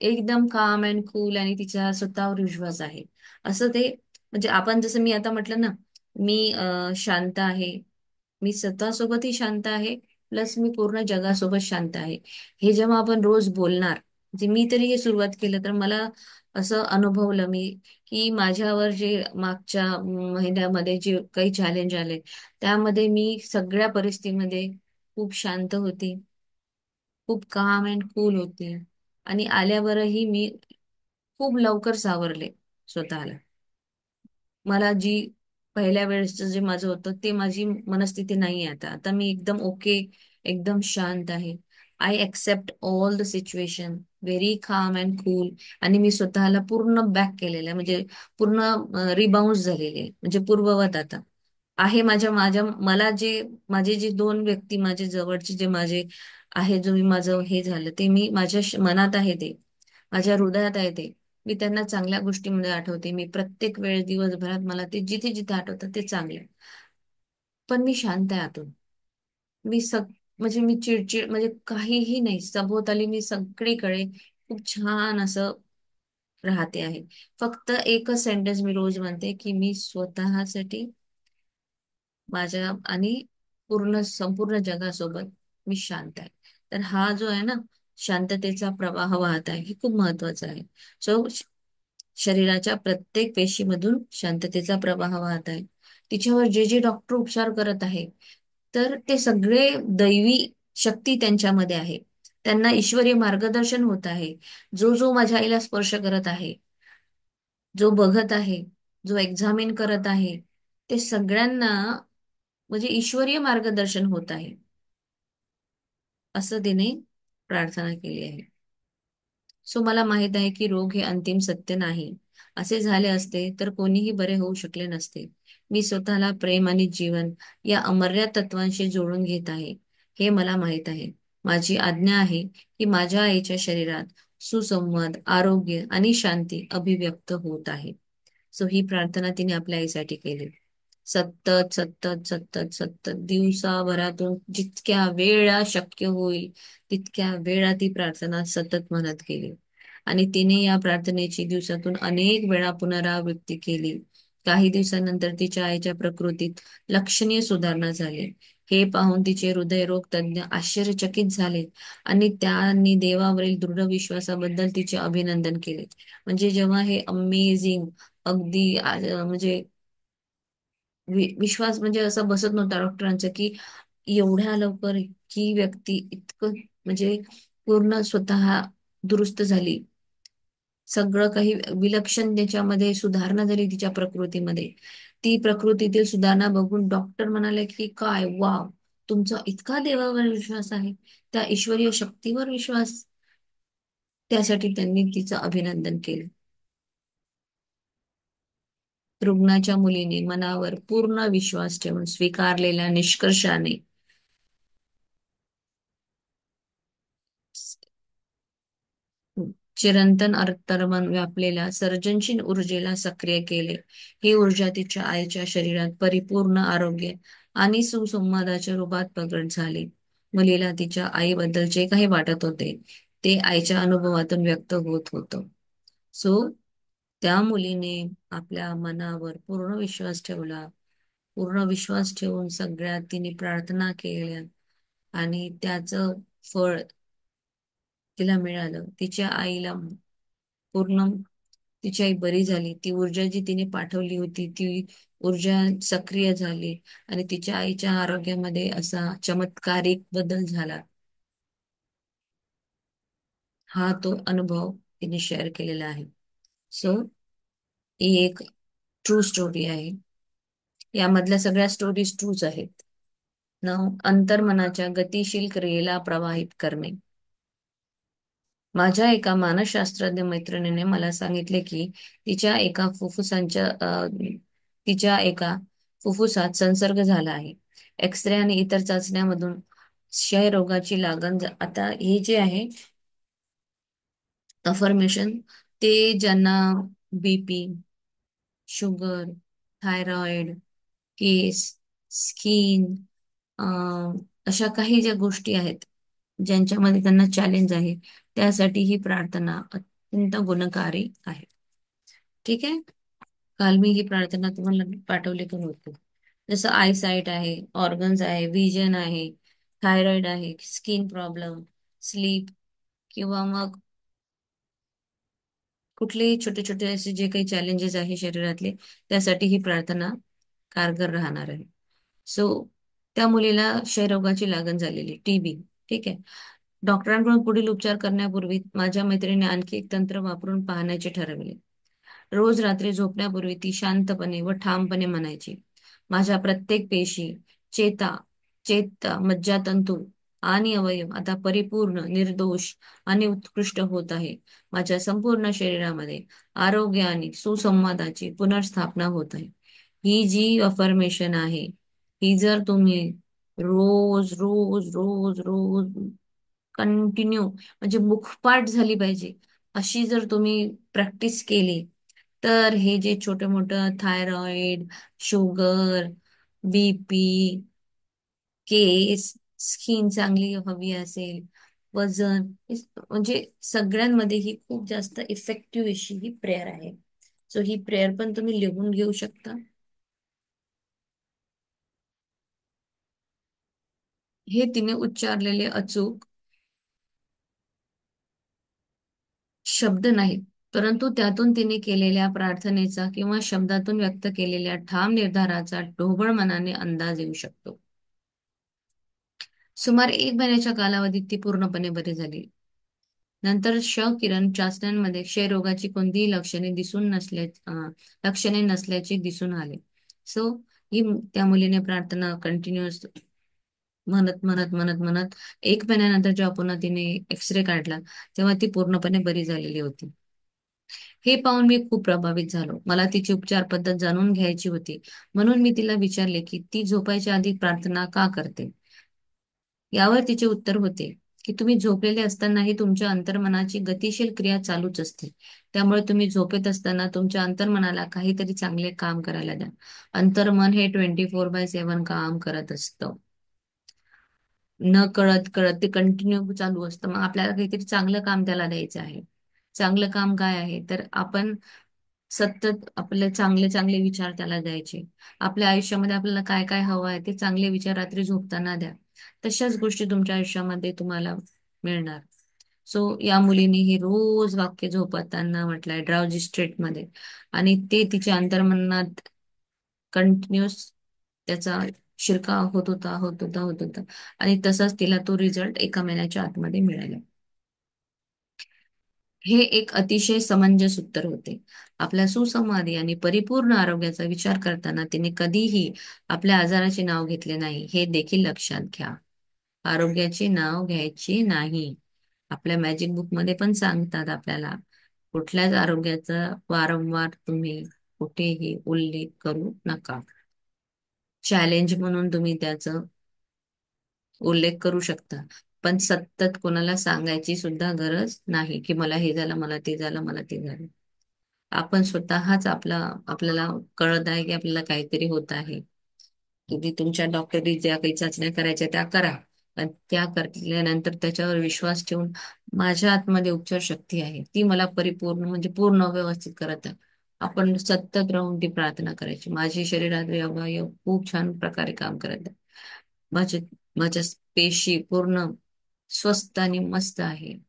एकदम काम अँड कूल आणि तिच्या स्वतःवर विश्वास आहे. असं ते, म्हणजे आपण जसं मी आता म्हटलं ना, मी शांत आहे, मी स्वतःसोबतही शांत आहे, प्लस मी पूर्ण जगासोबत शांत आहे. हे जेव्हा आपण रोज बोलणार, म्हणजे मी तरी हे सुरुवात केलं तर मला असं अनुभवलं मी की माझ्यावर जे मागच्या महिन्यामध्ये जे काही चॅलेंज आले त्यामध्ये मी सगळ्या परिस्थितीमध्ये खूप शांत होती, खूप काम अँड कूल होते आणि आल्यावरही मी खूप लवकर सावरले स्वतःला. मला जी पहिल्या वेळेसचं जे माझं होतं ते माझी मनस्थिती नाही आहे आता. आता मी एकदम ओके, एकदम शांत आहे. I accept all the situation very calm and cool. आणि मी स्वतःला पूर्ण बॅक केलेलं आहे, म्हणजे पूर्ण रिबाउन्स झालेले आहे, म्हणजे पूर्ववत आता आहे. माझ्या माझ्या मला जे माझे जे दोन व्यक्ती माझे जवळचे जे माझे आहे, जो मी माझं हे झालं ते मी माझ्या मनात आहे ते, माझ्या हृदयात आहे ते, मी त्यांना चांगल्या गोष्टीमध्ये आठवते. मी प्रत्येक वेळ दिवसभरात मला ते जिथे जिथे आठवतं ते चांगले. पण मी शांत आहे आतून. मी म्हणजे मी चिडचिड म्हणजे काहीही नाही, सभोवताली मी सगळीकडे खूप छान असं राहते आहे. फक्त एकच सेंटेन्स मी रोज म्हणते की मी स्वतःसाठी, माझ्या आणि संपूर्ण जगासोबत मी शांत आहे. तर हा जो आहे ना, शांततेचा प्रवाह वाहत आहे, हे खूप महत्वाचं आहे. सो शरीराच्या प्रत्येक पेशीमधून शांततेचा प्रवाह वाहत आहे. तिच्यावर जे जे डॉक्टर उपचार करत आहे, तर ते सगळे दैवी शक्ती त्यांच्यामध्ये आहे. त्यांना ईश्वरी मार्गदर्शन होत आहे. जो जो माझ्या आईला स्पर्श करत आहे, जो बघत आहे, जो एक्झामिन करत आहे, ते सगळ्यांना म्हणजे ईश्वरीय मार्गदर्शन होत आहे, असं तिने प्रार्थना केली आहे. सो मला माहित आहे की रोग हे अंतिम सत्य नाही. असे झाले असते तर कोणीही बरे होऊ शकले नसते. मी स्वतःला प्रेम आणि जीवन या अमर्याद तत्वांशी जोडून घेत आहे, हे मला माहित आहे. माझी आज्ञा आहे की माझ्या आईच्या शरीरात सुसंवाद, आरोग्य आणि शांती अभिव्यक्त होत आहे. सो ही प्रार्थना तिने आपल्या आईसाठी केली. सतत सतत सतत सतत दिवसाभरातून जितक्या वेळा शक्य होईल तितक्या वेळा ती प्रार्थना सतत म्हणत गेली. आणि तिने या प्रार्थनेची दिवसातून अनेक वेळा पुनरावृत्ती केली. काही दिवसानंतर तिच्या आईच्या प्रकृतीत लक्षणीय सुधारणा झाली. हे पाहून तिचे हृदयरोग तज्ञ आश्चर्यचकित झाले आणि त्यांनी देवावरील दृढ विश्वासाबद्दल तिचे अभिनंदन केले. म्हणजे जेव्हा हे अमेझिंग, अगदी म्हणजे विश्वास म्हणजे असं बसत नव्हता डॉक्टरांचं की एवढ्या लवकर ही व्यक्ती इतकं म्हणजे पूर्ण स्वतः दुरुस्त झाली. सगळं काही विलक्षण त्याच्यामध्ये सुधारणा झाली तिच्या प्रकृतीमध्ये. ती प्रकृतीतील सुधारणा बघून डॉक्टर म्हणाले की काय वाव, तुमचा इतका देवावर विश्वास आहे, त्या ईश्वरीय शक्तीवर विश्वास. त्यासाठी त्यांनी तिचं अभिनंदन केलं. रुग्णाच्या मुलीने मनावर पूर्ण विश्वास ठेवून स्वीकारलेल्या निष्कर्षाने चिरंतन अंतर्मन व्यापलेल्या सर्जनशील ऊर्जेला सक्रिय केले. ही ऊर्जा तिच्या आईच्या शरीरात परिपूर्ण आरोग्य आणि सुसंवादाच्या रूपात प्रगट झाली. मुलीला तिच्या आईबद्दल जे काही वाटत होते ते आईच्या अनुभवातून व्यक्त होत होतं. सो त्या मुलीने आपल्या मनावर पूर्ण विश्वास ठेवला. पूर्ण विश्वास ठेवून सगळ्यात तिने प्रार्थना केल्या आणि त्याचं फळ तिला मिळालं. तिच्या आईला पूर्ण तिची आई बरी झाली. ती ऊर्जा जी तिने पाठवली होती ती ऊर्जा सक्रिय झाली आणि तिच्या आईच्या आरोग्यामध्ये असा चमत्कारिक बदल झाला. हा तो अनुभव तिने शेअर केलेला आहे. सो ही एक ट्रू स्टोरी आहे. यामधल्या सगळ्या स्टोरीज ट्रूच आहेत. नाव अंतर्मनाच्या गतिशील क्रियेला प्रवाहित करणे. माझ्या एका मानसशास्त्रज्ञ मैत्रिणीने मला सांगितले की तिच्या एका फुफ्फुसांच्या तिच्या एका फुफ्फुसात संसर्ग झाला आहे. एक्सरे आणि इतर चाचण्यांमधून क्षयरोगाची लागण आता हे जे आहे अफर्मेशन, ते ज्यांना बीपी, शुगर, थायरॉइड, केस, स्किन, अशा काही ज्या गोष्टी आहेत ज्यांच्यामध्ये त्यांना चॅलेंज आहे, त्यासाठी ही प्रार्थना अत्यंत गुणकारी आहे. ठीक आहे. काल मी ही प्रार्थना तुम्हाला पाठवली पण होती. जसं आयसाइट आहे, ऑर्गन्स आहे, विजन आहे, थायरॉइड आहे, स्किन प्रॉब्लेम, स्लीप, किंवा मग कुठलेही छोटे छोटे असे जे काही चॅलेंजेस आहे शरीरातले, त्यासाठी ही प्रार्थना कारगर राहणार आहे. सो त्या मुलीला क्षयरोगाची लागण झालेली, टीबी. ठीक आहे. डॉक्टरांकडून पुढील उपचार करण्यापूर्वी माझ्या मैत्रिणीने आणखी एक तंत्र वापरून पाहण्याचे ठरवले. रोज रात्री झोपण्यापूर्वी ती शांतपणे व ठामपणे म्हणायची, माझ्या प्रत्येक पेशी, चेता, मज्जातंतू आणि अवयव आता परिपूर्ण, निर्दोष आणि उत्कृष्ट होत आहे. माझ्या संपूर्ण शरीरामध्ये आरोग्य आणि सुसंवादाची पुनर्स्थापना होत आहे. ही जी अफर्मेशन आहे, ही जर तुम्ही रोज रोज रोज रोज कंटिन्यू म्हणजे मुखपाठ झाली पाहिजे, अशी जर तुम्ही प्रॅक्टिस केली, तर हे जे छोटे मोठं थायरॉइड, शुगर, बीपी, केस, स्किन चांगली हवी असेल, वजन, म्हणजे सगळ्यांमध्ये ही खूप जास्त इफेक्टिव्ह अशी ही प्रेयर आहे. सो ही प्रेयर पण तुम्ही लिहून घेऊ शकता. हे तिने उच्चारलेले अचूक शब्द नाहीत, परंतु त्यातून तिने केलेल्या प्रार्थनेचा किंवा शब्दातून व्यक्त केलेल्या ठाम निर्धाराचा ढोबळ मनाने अंदाज येऊ शकतो. सुमारे 1 महिन्याच्या कालावधीत ती पूर्णपणे बरी झाली. नंतर किरण चाचण्यांमध्ये क्षयरोगाची कोणतीही लक्षणे नसल्याचे दिसून आले. सो ही त्या मुलीने प्रार्थना कंटिन्युअस म्हणत म्हणत म्हणत म्हणत 1 महिन्यानंतर जेव्हा पुन्हा तिने एक्सरे काढला, तेव्हा ती पूर्णपणे बरी झालेली होती. हे पाहून मी खूप प्रभावित झालो. मला तिची उपचार पद्धत जाणून घ्यायची होती. म्हणून मी तिला विचारले की ती झोपायच्या आधी प्रार्थना का करते. यावर तिचे उत्तर होते की तुम्ही झोपलेले असतानाही तुमच्या अंतर्मनाची गतिशील क्रिया चालूच असते. त्यामुळे तुम्ही झोपेत असताना तुमच्या अंतर्मनाला काहीतरी चांगले काम करायला द्या. अंतर्मन हे 24/7 काम करत असतं. न कळत कळत ते कंटिन्यू चालू असतं. मग आपल्याला काहीतरी चांगलं काम त्याला द्यायचं आहे. चांगलं काम काय आहे, तर आपण सतत आपले चांगले चांगले विचार त्याला द्यायचे. आपल्या आयुष्यामध्ये आपल्याला काय काय हवं आहे ते चांगले विचार रात्री झोपताना द्या. तशाच गोष्टी तुमच्या आयुष्यामध्ये तुम्हाला मिळणार. सो या मुलीने हे रोज वाक्य झोपताना म्हटलंय ड्राउजी स्ट्रेट मध्ये, आणि ते तिच्या अंतर्मनात कंटिन्युअस त्याचा शिरकाव होत होता होत होता होत होता. आणि तसाच तिला तो रिझल्ट 1 महिन्याच्या आतमध्ये मिळाला. हे एक अतिशय समंजस उत्तर होते. आपल्या सुसंवादी आणि परिपूर्ण आरोग्याचा विचार करताना तिने कधीही आपल्या आजाराचे नाव घेतले नाही, हे देखील लक्षात घ्या. आरोग्याचे नाव घ्यायचे नाही. आपल्या मॅजिक बुक मध्ये पण सांगतात आपल्याला, कुठल्याच आरोग्याचा वारंवार तुम्ही कुठेही उल्लेख करू नका. चॅलेंज म्हणून तुम्ही त्याचं उल्लेख करू शकता, पण सतत कोणाला सांगायची सुद्धा गरज नाही की मला हे झालं, मला ते झालं, मला ते झालं. आपण स्वतःच आपल्याला कळत आहे की आपल्याला काहीतरी होत आहे. तुम्ही तुमच्या डॉक्टरनी ज्या काही चाचण्या करायच्या त्या करा. पण त्या केल्यानंतर त्याच्यावर विश्वास ठेवून माझ्या आतमध्ये उपचार शक्ती आहे, ती मला परिपूर्ण म्हणजे पूर्ण व्यवस्थित करत आहे. आपण सतत राहून ती प्रार्थना करायची. माझी शरीरात अवयव खूप छान प्रकारे काम करत आहे. माझे माझ्या पेशी पूर्ण स्वस्त आणि मस्त आहे.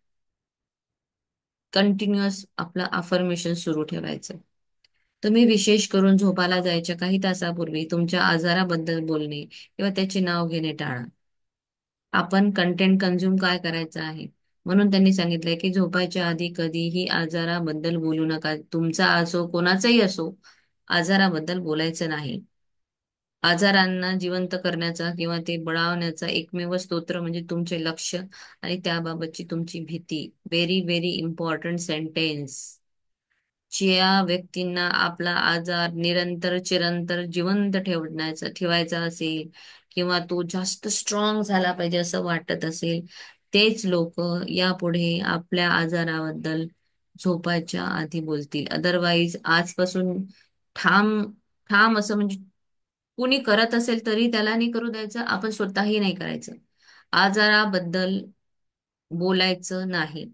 कंटिन्युअस आपलं अफर्मेशन सुरू ठेवायचं. तुम्ही विशेष करून झोपायला जायच्या काही तासापूर्वी तुमच्या आजाराबद्दल बोलणे किंवा त्याचे नाव घेणे टाळा. आपण कंटेंट कन्झ्युम काय करायचं आहे, म्हणून त्यांनी सांगितलंय की झोपायच्या आधी कधीही आजाराबद्दल बोलू नका. तुमचा असो कोणाचाही असो, आजाराबद्दल बोलायचं नाही. आजारांना जिवंत करण्याचा किंवा ते बळावण्याचा एकमेव स्तोत्र म्हणजे तुमचे लक्ष आणि त्याबाबतची तुमची भीती. Very very important sentence. ज्या व्यक्तींना आपला आजार निरंतर चिरंतर जिवंत ठेवायचा असेल किंवा तो जास्त स्ट्रॉंग झाला पाहिजे असं वाटत असेल, तेच लोक यापुढे आपल्या आजाराबद्दल झोपायच्या आधी बोलतील. अदरवाईज आजपासून ठाम ठाम असं म्हणजे कुणी करत असेल तरी त्याला नाही करू द्यायचं, आपण स्वतःही नाही करायचं. आजाराबद्दल बोलायचं नाही.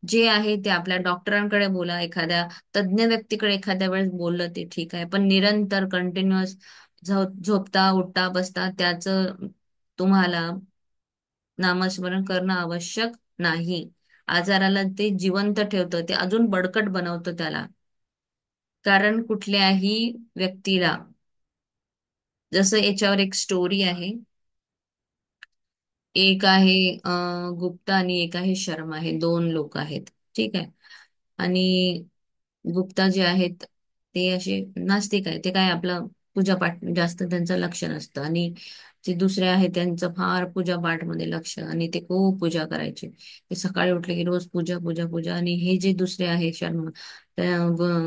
जे आहे ते आपल्या डॉक्टरांकडे बोला, एखाद्या तज्ञ व्यक्तीकडे एखाद्या वेळेस बोललं ते ठीक आहे, पण निरंतर कंटिन्युअस झोपता उठता बसता त्याचं तुम्हाला नामस्मरण करणं आवश्यक नाही. आजाराला ते जिवंत ठेवतं, ते अजून बळकट बनवतं त्याला. कारण कुठल्याही व्यक्तीला, जसं याच्यावर एक स्टोरी आहे. एक आहे गुप्ता आणि एक आहे शर्मा, हे 2 लोक आहेत. ठीक आहे. आणि गुप्ता जे आहेत ते असे नास्तिक आहे, ते काय आपलं पूजापाठ जास्त त्यांचं लक्ष नसतं. आणि जे दुसरे आहे त्यांचं फार पूजा पाठमध्ये लक्ष आणि ते खूप पूजा करायचे. ते सकाळी उठले की रोज पूजा पूजा पूजा. आणि हे जे दुसरे आहे शर्मा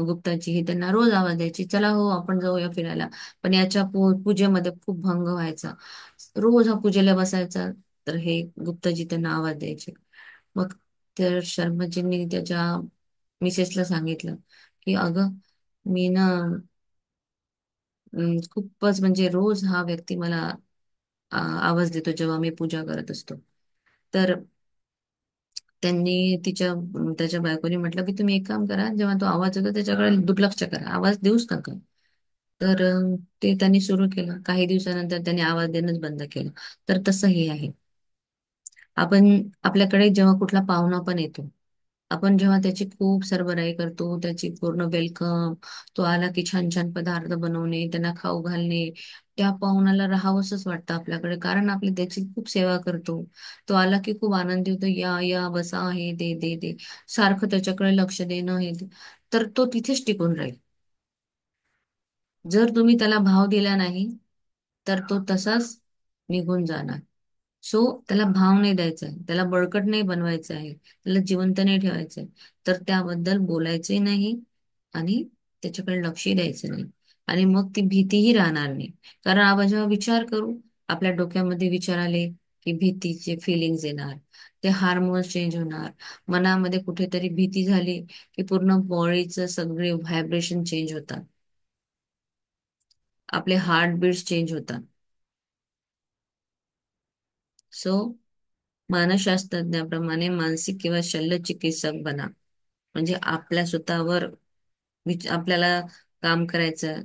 गुप्ताजी, हे त्यांना रोज आवाज द्यायचे, चला हो आपण जाऊया फिरायला. पण याच्या पूजेमध्ये खूप भंग व्हायचा. रोज हा पूजेला बसायचा, तर हे गुप्ताजी त्यांना आवाज द्यायचे. मग तर शर्माजींनी त्याच्या मिसेसला सांगितलं की अगं, मी ना खूपच म्हणजे रोज हा व्यक्ती मला आवाज देतो जेव्हा मी पूजा करत असतो. तर त्यांनी त्याच्या बायकोनी म्हटलं की तुम्ही एक काम करा, जेव्हा तो आवाज येतो त्याच्याकडे दुर्लक्ष करा, आवाज देऊच नका. तर ते त्यांनी सुरू केलं. काही दिवसानंतर त्यांनी आवाज देणंच बंद केलं. तर तसं हे आहे. आपण आपल्याकडे जेव्हा कुठला पाहुणा पण येतो, आपण जेव्हा त्याची खूप सरबराई करतो, त्याची पूर्ण वेलकम, तो आला की छान छान पदार्थ बनवणे, त्यांना खाऊ घालणे, त्या पाहुणाला राहावंसच वाटतं आपल्याकडे, कारण आपली त्याची खूप सेवा करतो. तो आला की खूप आनंदी होतो, या या बसा, हे दे दे दे, सारखं त्याच्याकडे लक्ष देणं हे ते. तर तो तिथेच टिकून राहील. जर तुम्ही त्याला भाव दिला नाही, तर तो तसाच निघून जाणार. सो त्याला भाव नाही द्यायचा आहे, त्याला बळकट नाही बनवायचं आहे, त्याला जिवंत नाही ठेवायचं आहे. तर त्याबद्दल बोलायचंही नाही आणि त्याच्याकडे लक्षही द्यायचं नाही. आणि मग ती भीतीही राहणार नाही. कारण आपण जेव्हा विचार करू, आपल्या डोक्यामध्ये विचार आले की भीतीचे फिलिंग्स येणार, ते हार्मोन्स चेंज होणार. मनामध्ये कुठेतरी भीती झाली की पूर्ण बॉडीचं सगळे व्हायब्रेशन चेंज होतात, आपले हार्ट बीट्स चेंज होतात. सो मानसशास्त्रज्ञाप्रमाणे मानसिक किंवा शल्य चिकित्सक बना. म्हणजे आपल्या स्वतःवर आपल्याला काम करायचं.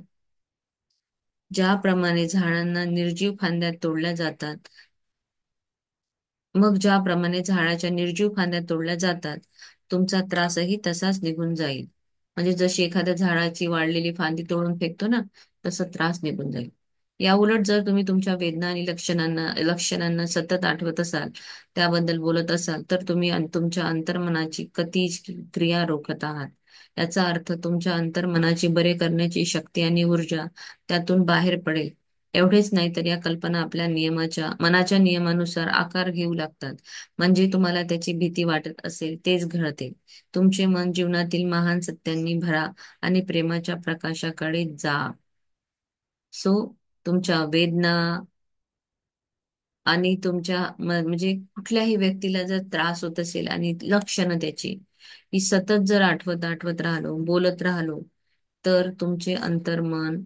ज्याप्रमाणे झाडांना निर्जीव फांद्या तोडल्या जातात, मग ज्याप्रमाणे झाडाच्या निर्जीव फांद्या तोडल्या जातात, तुमचा त्रासही तसाच निघून जाईल. म्हणजे जशी एखाद्या झाडाची वाढलेली फांदी तोडून फेकतो ना, तसा त्रास निघून जाईल. या उलट जर तुम्ही तुमच्या वेदना आणि लक्षणांना सतत आठवत असाल, त्याबद्दल बोलत असाल, तर तुम्ही तुमच्या अंतर्मनाची क्रिया रोखत आहात. याचा अर्थ तुमच्या अंतर्मनाची बरे करण्याची शक्ती आणि ऊर्जा त्यातून बाहेर पडेल. एवढेच नाही तर या कल्पना आपल्या मनाच्या नियमानुसार आकार घेऊ लागतात. म्हणजे तुम्हाला त्याची भीती वाटत असेल तेच घडते. तुमचे मन जीवनातील महान सत्यांनी भरा आणि प्रेमाच्या प्रकाशाकडे जा. सो तुमच्या वेदना आणि तुमच्या म्हणजे कुठल्याही व्यक्तीला जर त्रास होत असेल आणि लक्षणं त्याची, ही सतत जर आठवत आठवत राहिलो, बोलत राहिलो, तर तुमचे अंतर्मन,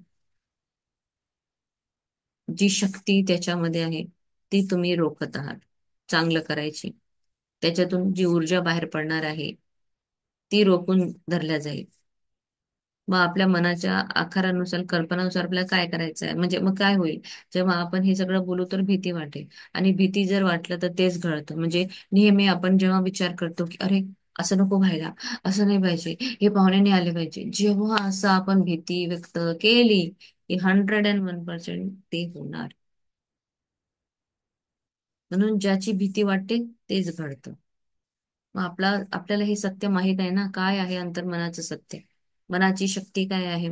जी शक्ती त्याच्यामध्ये आहे, ती तुम्ही रोखत आहात चांगलं करायची. त्याच्यातून जी ऊर्जा बाहेर पडणार आहे, ती रोखून धरल्या जाईल. मग आपल्या मनाच्या आकारानुसार, कल्पनानुसार आपल्याला काय करायचं आहे, म्हणजे मग काय होईल, जेव्हा आपण हे सगळं बोलू तर भीती वाटेल. आणि भीती जर वाटलं तर तेच घडतं. म्हणजे नेहमी आपण जेव्हा विचार करतो की अरे, असं नको व्हायला, असं नाही पाहिजे, हे पाहुणे नाही आले पाहिजे, जेव्हा असं आपण भीती व्यक्त केली की 101% ते होणार. म्हणून ज्याची भीती वाटते तेच घडतं. मग आपल्याला हे सत्य माहित आहे ना, काय आहे अंतर्मनाचं सत्य. मनाची शक्ती काय आहे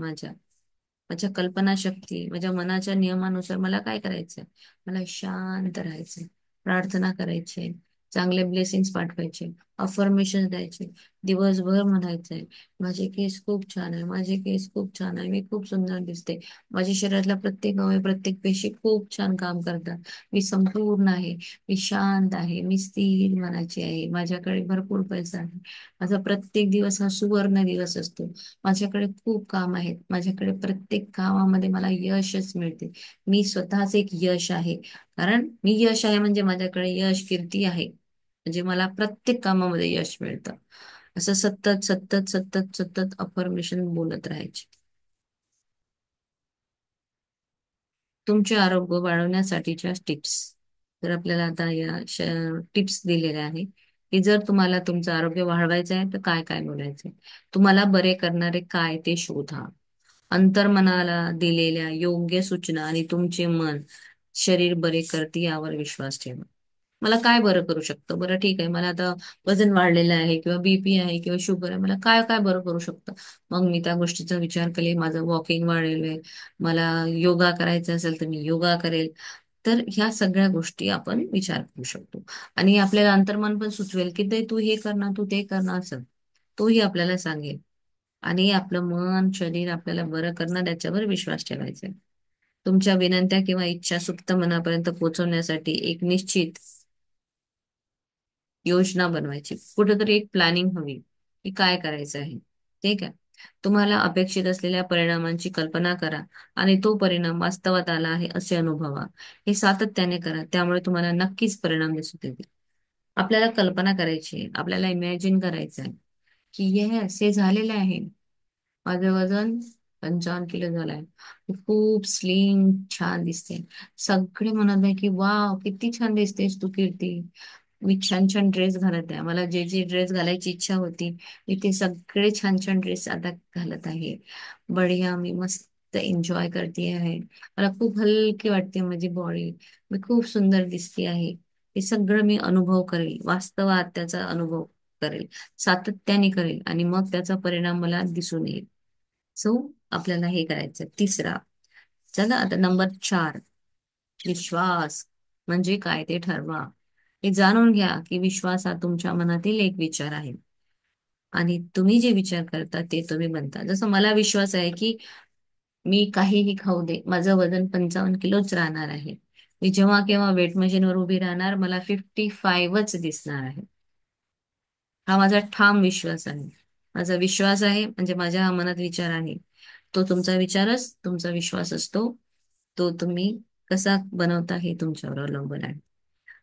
माझ्या कल्पना शक्ती, माझ्या मनाच्या नियमानुसार मला काय करायचंय. मला शांत राहायचंय, प्रार्थना करायची, चांगले ब्लेसिंग्स पाठवायचे, अफर्मेशन द्यायचे, दिवसभर म्हणायचंय माझे केस खूप छान आहे, माझे केस खूप छान आहे, मी खूप सुंदर दिसते, माझ्या शरीरातला प्रत्येक अवयव प्रत्येक पेशी खूप छान काम करतात, मी संपूर्ण आहे, मी शांत आहे, मी स्थिर मनाची आहे, माझ्याकडे भरपूर पैसा आहे, माझा प्रत्येक दिवस हा सुवर्ण दिवस असतो, माझ्याकडे खूप काम आहेत, माझ्याकडे प्रत्येक कामामध्ये मला यशच मिळते, मी स्वतःच एक यश आहे. कारण मी यश आहे म्हणजे माझ्याकडे यश कीर्ती आहे, म्हणजे मला प्रत्येक कामामध्ये यश मिळतं. असं सतत सतत सतत सतत अफर्मेशन बोलत राहायचे. तुमचे आरोग्य वाढवण्यासाठीच्या टिप्स. तर आपल्याला आता या टिप्स दिलेल्या आहे की जर तुम्हाला तुमचं आरोग्य वाढवायचं आहे तर काय काय बोलायचंय, तुम्हाला बरे करणारे काय ते शोधा, अंतर्मनाला दिलेल्या योग्य सूचना आणि तुमचे मन शरीर बरे करते यावर विश्वास ठेवा. मला काय बरं करू शकतं, बरं ठीक आहे, मला आता वजन वाढलेलं आहे किंवा बीपी आहे किंवा शुगर आहे, मला काय काय बरं करू शकतं. मग मी त्या गोष्टीचा विचार केले, माझं वॉकिंग वाढेल, मला योगा करायचा असेल तर मी योगा करेल, तर ह्या सगळ्या गोष्टी आपण विचार करू शकतो. आणि आपल्याला अंतर्मन पण सुचवेल की ते तू हे करणार, तू ते करणार असं. तोही आपल्याला सांगेल. आणि आपलं मन शरीर आपल्याला बरं करणार याच्यावर विश्वास ठेवायचा आहे. तुमच्या विनंत्या किंवा इच्छा सुप्त मनापर्यंत पोहोचवण्यासाठी एक निश्चित योजना बनवायची. कुठेतरी एक प्लॅनिंग हवी की काय करायचं आहे. ठीक आहे. तुम्हाला अपेक्षित असलेल्या परिणामांची कल्पना करा आणि तो परिणाम वास्तवात आला आहे असे अनुभवा. हे सातत्याने करा, त्यामुळे तुम्हाला नक्कीच परिणाम दिसून येतील. आपल्याला कल्पना करायची आहे, आपल्याला इमॅजिन करायचं आहे की हे असे झालेले आहे. माझं वजन 55 किलो झालंय. मी खूप स्लिम छान दिसते. सगळे म्हणत आहे की वाव किती छान दिसतेस तू कीर्ती. मी छान छान ड्रेस घालत आहे. मला जे जे ड्रेस घालायची इच्छा होती मी ते सगळे छान छान ड्रेस आता घालत आहे. बढिया मी मस्त एन्जॉय करते आहे. मला खूप हलकी वाटते माझी बॉडी. मी खूप सुंदर दिसते आहे. हे सगळं मी अनुभव करेल, वास्तवात त्याचा अनुभव करेल, सातत्याने करेल आणि मग त्याचा परिणाम मला दिसून येईल. सो आपल्याला हे करायचं. तिसरा, चला आता नंबर 4, विश्वास म्हणजे काय ते ठरवा. हे जाणून घ्या की विश्वास हा तुमच्या मनातील एक विचार आहे आणि तुम्ही जे विचार करता ते तुम्ही बनता. जसं मला विश्वास आहे की मी काहीही खाऊ दे, माझं वजन 55 किलोच राहणार आहे. मी जेव्हा केव्हा वेट मशीनवर उभी राहणार मला 55च दिसणार आहे. हा माझा ठाम विश्वास आहे. माझा विश्वास आहे म्हणजे माझ्या मनात विचार आहे. तो तुमचा विचारच तुमचा विश्वास असतो. तो तुम्ही कसा बनवता हे तुमच्यावर अवलंबून आहे.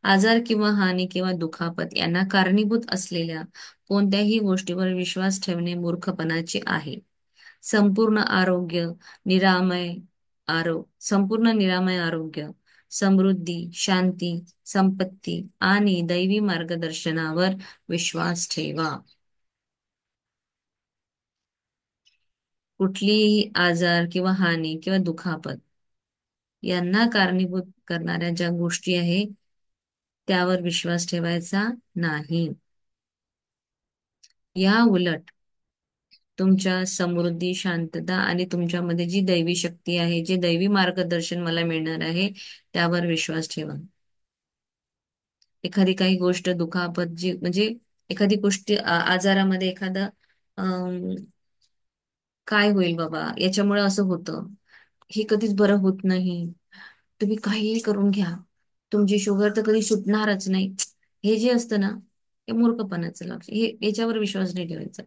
आजार किंवा हानी किंवा दुखापत यांना कारणीभूत असलेल्या कोणत्याही गोष्टीवर विश्वास ठेवणे मूर्खपणाचे आहे. संपूर्ण आरोग्य, निरामय संपूर्ण निरामय आरोग्य, समृद्धी, शांती, संपत्ती आणि दैवी मार्गदर्शनावर विश्वास ठेवा. कुठलीही आजार किंवा हानी किंवा दुखापत यांना कारणीभूत करणाऱ्या ज्या गोष्टी आहेत त्यावर विश्वास ठेवायचा नाही. या उलट तुमच्या समृद्धी, शांतता आणि तुमच्यामध्ये जी दैवी शक्ती आहे, जे दैवी मार्गदर्शन मला मिळणार आहे, त्यावर विश्वास ठेवा. एखादी काही गोष्ट दुखापत जी म्हणजे एखादी गोष्टी आजारामध्ये एखादा अं, काय होईल बाबा याच्यामुळे असं होतं, हे कधीच बरं होत नाही. तुम्ही काहीही करून घ्या, तुमची शुगर तर कधी सुटणारच नाही. हे जे असतं ना, हे मूर्खपणाचं लक्ष. हे याच्यावर विश्वास नाही ठेवायचा.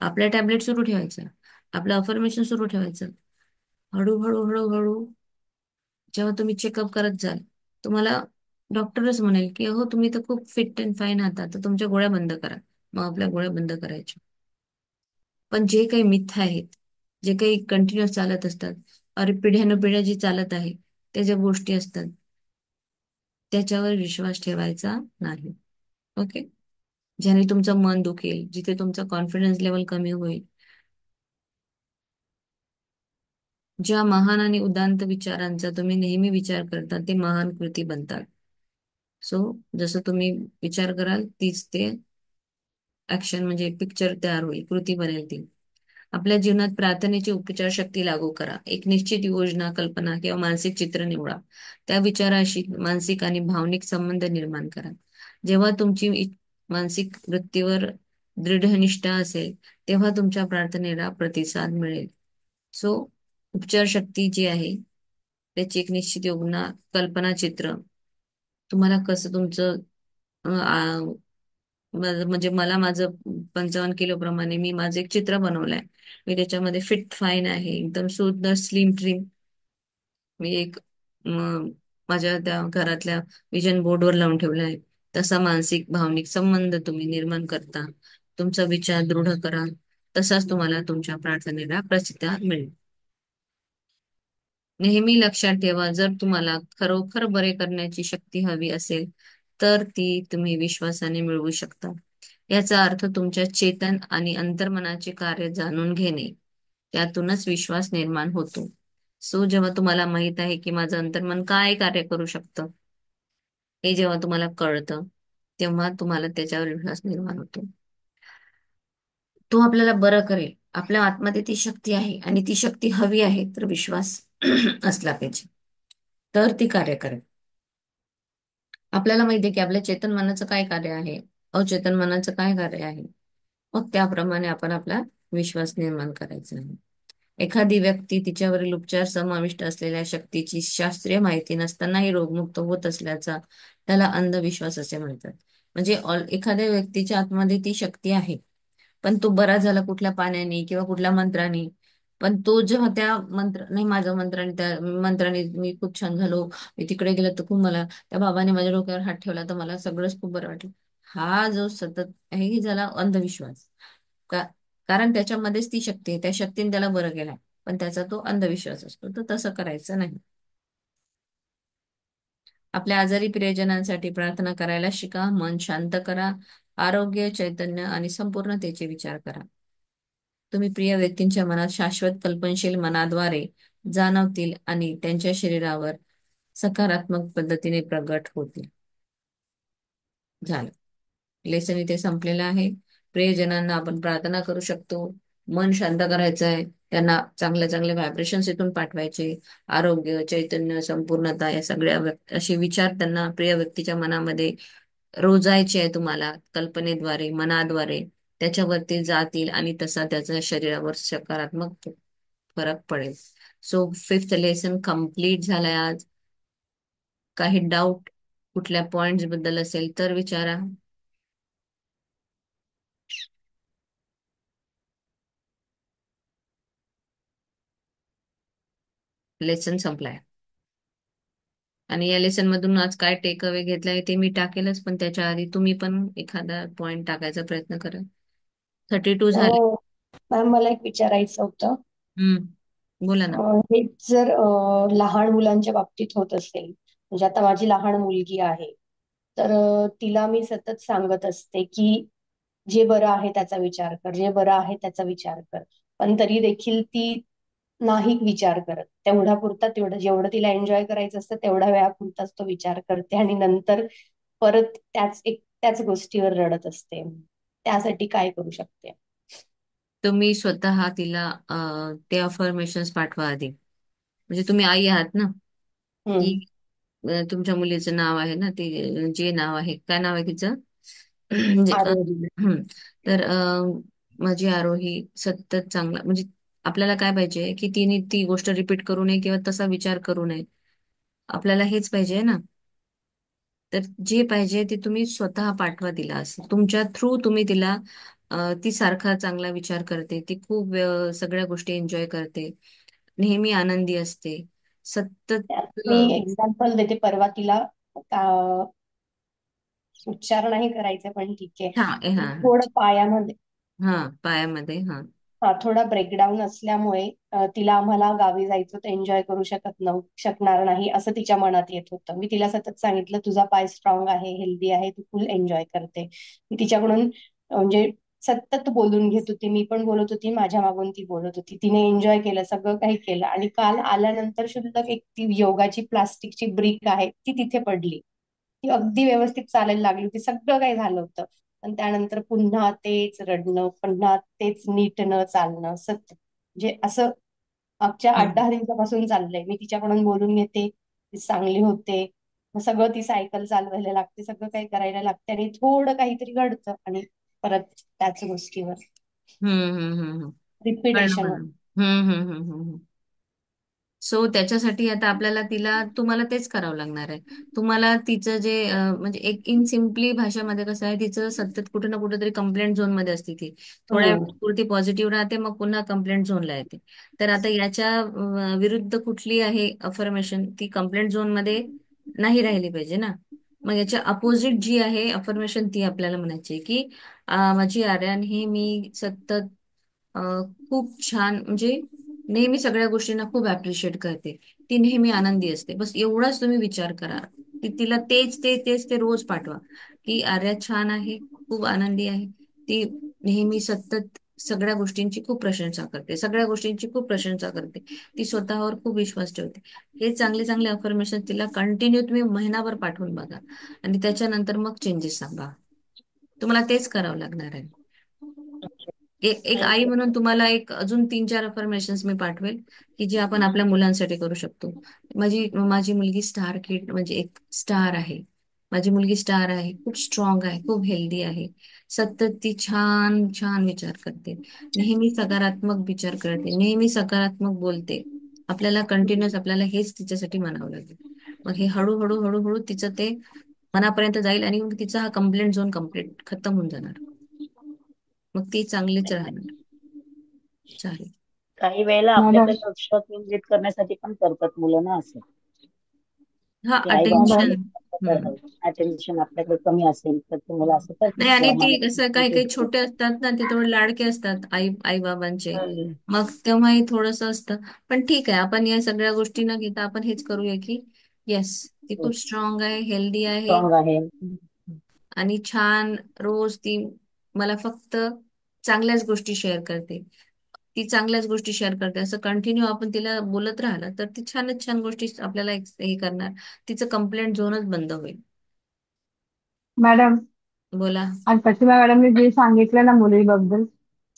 आपल्या टॅबलेट सुरू ठेवायचं, आपलं अफर्मेशन सुरू ठेवायचं. हळूहळू हळूहळू जेव्हा तुम्ही चेकअप करत जाल, तुम्हाला डॉक्टरच म्हणेल की हो तुम्ही तर खूप फिट अँड फाईन आहात, तर तुमच्या गोळ्या बंद करा. मग आपल्या गोळ्या बंद करायच्या. पण जे काही मिथ्य आहेत, जे काही कंटिन्युअस चालत असतात, अरे पिढ्यानपिढ्या जी चालत आहे, त्या ज्या गोष्टी असतात त्याच्यावर विश्वास ठेवायचा नाही. ओके. ज्याने तुमचं मन दुखेल, जिथे तुमचा कॉन्फिडन्स लेवल कमी होईल. ज्या महान आणि उदात्त विचारांचा तुम्ही नेहमी विचार करता ते महान कृती बनतात. सो जसं तुम्ही विचार कराल तीच ते ऍक्शन म्हणजे पिक्चर तयार होईल, कृती बनेल ती. आपल्या जीवनात प्रार्थनेची उपचार शक्ती लागू करा. एक निश्चित योजना, कल्पना किंवा मानसिक चित्र निवडा. त्या विचाराशी मानसिक आणि भावनिक संबंध निर्माण करा. जेव्हा तुमची मानसिक वृत्तीवर दृढनिष्ठा असेल, तेव्हा तुमच्या प्रार्थनेला प्रतिसाद मिळेल. सो उपचार शक्ती जी आहे त्याची एक निश्चित योजना, कल्पना चित्र. तुम्हाला कसं तुमचं म्हणजे मला माझं 55 किलो प्रमाणे मी माझं एक चित्र बनवलंय. मी त्याच्यामध्ये फिट फाईन आहे, एकदम सुंदर स्लिम ट्रिम. मी एक माझ्या त्या घरातल्या विजन बोर्डवर लावून ठेवला आहे. तसा मानसिक भावनिक संबंध तुम्ही निर्माण करता, तुमचा विचार दृढ करा, तसाच तुम्हाला तुमच्या प्रार्थनेला प्रतिसाद मिळेल. नेहमी लक्षात ठेवा, जर तुम्हाला खरोखर बरे करण्याची शक्ती हवी असेल तर ती तुम्ही विश्वासाने मिळवू शकता. याचा अर्थ तुमच्या चेतन आणि अंतर्मनाचे कार्य जाणून घेणे. त्यातूनच विश्वास निर्माण होतो. सो जेव्हा तुम्हाला माहित आहे की माझं अंतर्मन काय कार्य करू शकतं, हे जेव्हा तुम्हाला कळतं, तेव्हा तुम्हाला त्याच्यावर विश्वास निर्माण होतो. तो आपल्याला बरं करेल. आपल्या आतमध्ये ती शक्ती आहे आणि ती शक्ती हवी आहे तर विश्वास असला पाहिजे. तर ती कार्य करेल. आपल्याला माहिती आहे की आपल्या चेतन मनाचं काय कार्य आहे, अचेतन मनाचं काय कार्य आहे. मग त्याप्रमाणे आपण आपला विश्वास निर्माण करायचा आहे. एखादी व्यक्ती तिच्यावरील उपचार समाविष्ट असलेल्या शक्तीची शास्त्रीय माहिती नसतानाही रोगमुक्त होत असल्याचा त्याला अंधविश्वास असे म्हणतात. म्हणजे एखाद्या व्यक्तीच्या आतमध्ये ती शक्ती आहे, पण तो बरा झाला कुठल्या पाण्याने किंवा कुठल्या मंत्राने. पण तो जेव्हा त्या मंत्र नाही, माझ्या मंत्राने, त्या मंत्राने मी खूप छान झालो, मी तिकडे गेलो तर खूप मला, त्या बाबाने माझ्या डोक्यावर हात ठेवला तर मला सगळंच खूप बरं वाटलं. हा जो सतत आहे ही झाला अंधविश्वास. का? कारण त्याच्यामध्येच ती शक्ती आहे, त्या शक्तीने त्याला बरं केलं, पण त्याचा तो अंधविश्वास असतो. तर तसं करायचं नाही. आपल्या आजारी प्रियजनांसाठी प्रार्थना करायला शिका. मन शांत करा. आरोग्य, चैतन्य आणि संपूर्णतेचे विचार करा. तुम्ही प्रिय व्यक्तींच्या मनात शाश्वत कल्पनशील मनाद्वारे जाणवतील आणि त्यांच्या शरीरावर सकारात्मक पद्धतीने प्रगट होतील. झालं. लेसन इथे संपलेलं आहे. प्रियजनांना आपण प्रार्थना करू शकतो. मन शांत करायचं आहे. त्यांना चांगले चांगले व्हायब्रेशन्स इथून पाठवायचे. आरोग्य, चैतन्य, संपूर्णता या सगळ्या असे विचार त्यांना प्रिय व्यक्तीच्या मनामध्ये रोजायचे आहे तुम्हाला कल्पनेद्वारे, मनाद्वारे. त्याच्यावरती जातील आणि तसा त्याच्या शरीरावर सकारात्मक फरक पडेल. सो फिफ्थ लेसन कम्प्लीट झालाय आज. काही डाऊट कुठल्या पॉइंट्स बद्दल असेल तर विचारा. लेसन संपलाय. आणि या लेसन मधून आज काय टेक अवे घेतलाय ते मी टाकेलच, पण त्याच्या आधी तुम्ही पण एखादा पॉइंट टाकायचा प्रयत्न करा. 32 झाले. हो मॅम, मला एक विचारायचं होतं. बोला ना. हे जर लहान मुलांच्या बाबतीत होत असेल, म्हणजे आता माझी लहान मुलगी आहे, तर तिला मी सतत सांगत असते की जे बरं आहे त्याचा विचार कर, जे बरं आहे त्याचा विचार कर. पण तरी देखील ती नाही विचार करत. तेवढा पुरता, तेवढं जेवढं तिला एन्जॉय करायचं असतं तेवढ्या वेळापुरताच तो विचार करते, आणि नंतर परत त्याच गोष्टीवर रडत असते. त्यासाठी काय करू शकते? तुम्ही स्वतः तिला ते अफर्मेशन्स पाठवा आधी. म्हणजे तुम्ही आई आहात ना, की हम्म. तुमच्या मुलीचं नाव आहे ना, ते जे नाव आहे, काय नाव आहे तिचं? म्हणजे आरोही. तर माझी आरोही सतत चांगला, म्हणजे आपल्याला काय पाहिजे की तिने ती गोष्ट रिपीट करू नये किंवा तसा विचार करू नये. आपल्याला हेच पाहिजे ना. तर जे पाहिजे ते तुम्ही स्वतः पाठवा तिला. असं तुमच्या थ्रू तुम्ही तिला ती सारखा चांगला विचार करते, ती खूप सगळ्या गोष्टी एन्जॉय करते, नेहमी आनंदी असते, सतत. त्यात मी एक्झाम्पल देते. परवा तिला उच्चार नाही करायचे, पण ठीक आहे. हा हा थोडं पायामध्ये, हा पायामध्ये हा. हा, थोडा ब्रेकडाऊन असल्यामुळे तिला आम्हाला गावी जायचं तर एन्जॉय करू शकणार नाही असं तिच्या मनात येत होतं. मी तिला सतत सांगितलं, तुझा पाय स्ट्रॉंग आहे, हेल्दी आहे, तू फुल एन्जॉय करते. मी तिच्याकडून म्हणजे सतत बोलून घेत होती, मी पण बोलत होती, माझ्या मागून ती बोलत होती. तिने एन्जॉय केलं, सगळं काही केलं, आणि काल आल्यानंतर शुद्ध एक ती योगाची प्लास्टिकची ब्रिक आहे ती तिथे पडली. ती अगदी व्यवस्थित चालायला लागली होती, सगळं काही झालं होतं. पण त्यानंतर पुन्हा तेच रडणं, पुन्हा तेच नीट न चालणं, सतत म्हणजे असं मागच्या आठ हम्म दहा दिवसापासून चाललंय. मी तिच्याकडून बोलून घेते, ती चांगली होते, मग सगळं ती सायकल चालवायला लागते, सगळं काही करायला लागते, आणि थोडं काहीतरी घडतं आणि परत त्याच गोष्टीवर हम्म हम्म हम्म हम्म. कळलं रिपिटेशन मला. होत. सो त्याच्यासाठी आता आपल्याला तुम्हाला तेच करावं लागणार आहे. तुम्हाला तिचं जे म्हणजे एक इन सिम्पली भाषामध्ये कसं आहे, तिचं सतत कुठे ना कुठेतरी कंप्लेंट झोन मध्ये असते ती. थोड्या हम्म. वेळापुरती पॉझिटिव्ह राहते, मग पुन्हा कंप्लेंट झोनला येते. तर आता याच्या विरुद्ध कुठली आहे अफर्मेशन, ती कंप्लेंट झोन मध्ये नाही राहिली पाहिजे ना. मग याच्या अपोजिट जी आहे अफर्मेशन, ती आपल्याला म्हणायची आहे की माझी आर्यन ही मी सतत खूप छान, म्हणजे नेहमी सगळ्या गोष्टींना खूप अप्रिशिएट करते, ती नेहमी आनंदी असते. बस एवढाच तुम्ही विचार करा. तिला तेच ते रोज पाठवा की आर्या छान आहे, खूप आनंदी आहे, ती नेहमी सतत सगळ्या गोष्टींची खूप प्रशंसा करते, सगळ्या गोष्टींची खूप प्रशंसा करते, ती स्वतःवर खूप विश्वास ठेवते. हे चांगले चांगले अफर्मेशन तिला कंटिन्यू तुम्ही महिनाभर पाठवून बघा, आणि त्याच्यानंतर मग चेंजेस सांगा. तुम्हाला तेच करावं लागणार आहे. एक आई म्हणून तुम्हाला एक अजून 3-4 अफर्मेशन्स मी पाठवेल की जे आपण आपल्या मुलांसाठी करू शकतो. माझी माझी मुलगी स्टार किड म्हणजे एक स्टार आहे. माझी मुलगी स्टार आहे, खूप स्ट्रॉंग आहे, खूप हेल्दी आहे. सतत ती छान छान विचार करते, नेहमी सकारात्मक विचार करते, नेहमी सकारात्मक बोलते. आपल्याला कंटिन्युअस आपल्याला हेच तिच्यासाठी म्हणावं लागेल. मग हे हळूहळू हळूहळू तिचं ते मनापर्यंत जाईल आणि मग तिचा हा कंप्लेंट झोन कम्प्लीट खतम होऊन जाणार. मग ती चांगलीच राहणार. चालेल. काही वेळेला मॅडम आपल्याकडे लक्ष केंद्रित करण्यासाठी पण करतात मुलं ना असं, हा की आई मॅडम अटेन्शन. बाबा अटेन्शन आपल्याकडे कमी असेल तर ते मुलं असं करतात नाही, आणि किंवा ती मला कसं काही काही छोटे असतात ना, ते थोडे लाडके असतात आई आई बाबांचे. हम्म, मग तेव्हाही थोडस असतं. पण ठीक आहे, आपण या सगळ्या गोष्टी न घेता आपण हेच करूया की येस, ती खूप स्ट्रॉंग आहे, हेल्दी आहे, स्ट्रॉंग आहे. आणि छान. रोज ती मला फक्त चांगल्याच गोष्टी शेअर करते. ती चांगल्याच गोष्टी शेअर करते असं कंटिन्यू आपण तिला बोलत राहिलं तर ती छानच छान गोष्टी आपल्याला हे करणार. तिचं कंप्लेंट झोनच बंद होईल. मॅडम बोला. आणि प्रतिभा मॅडमने जे सांगितलं ना मुलीबद्दल,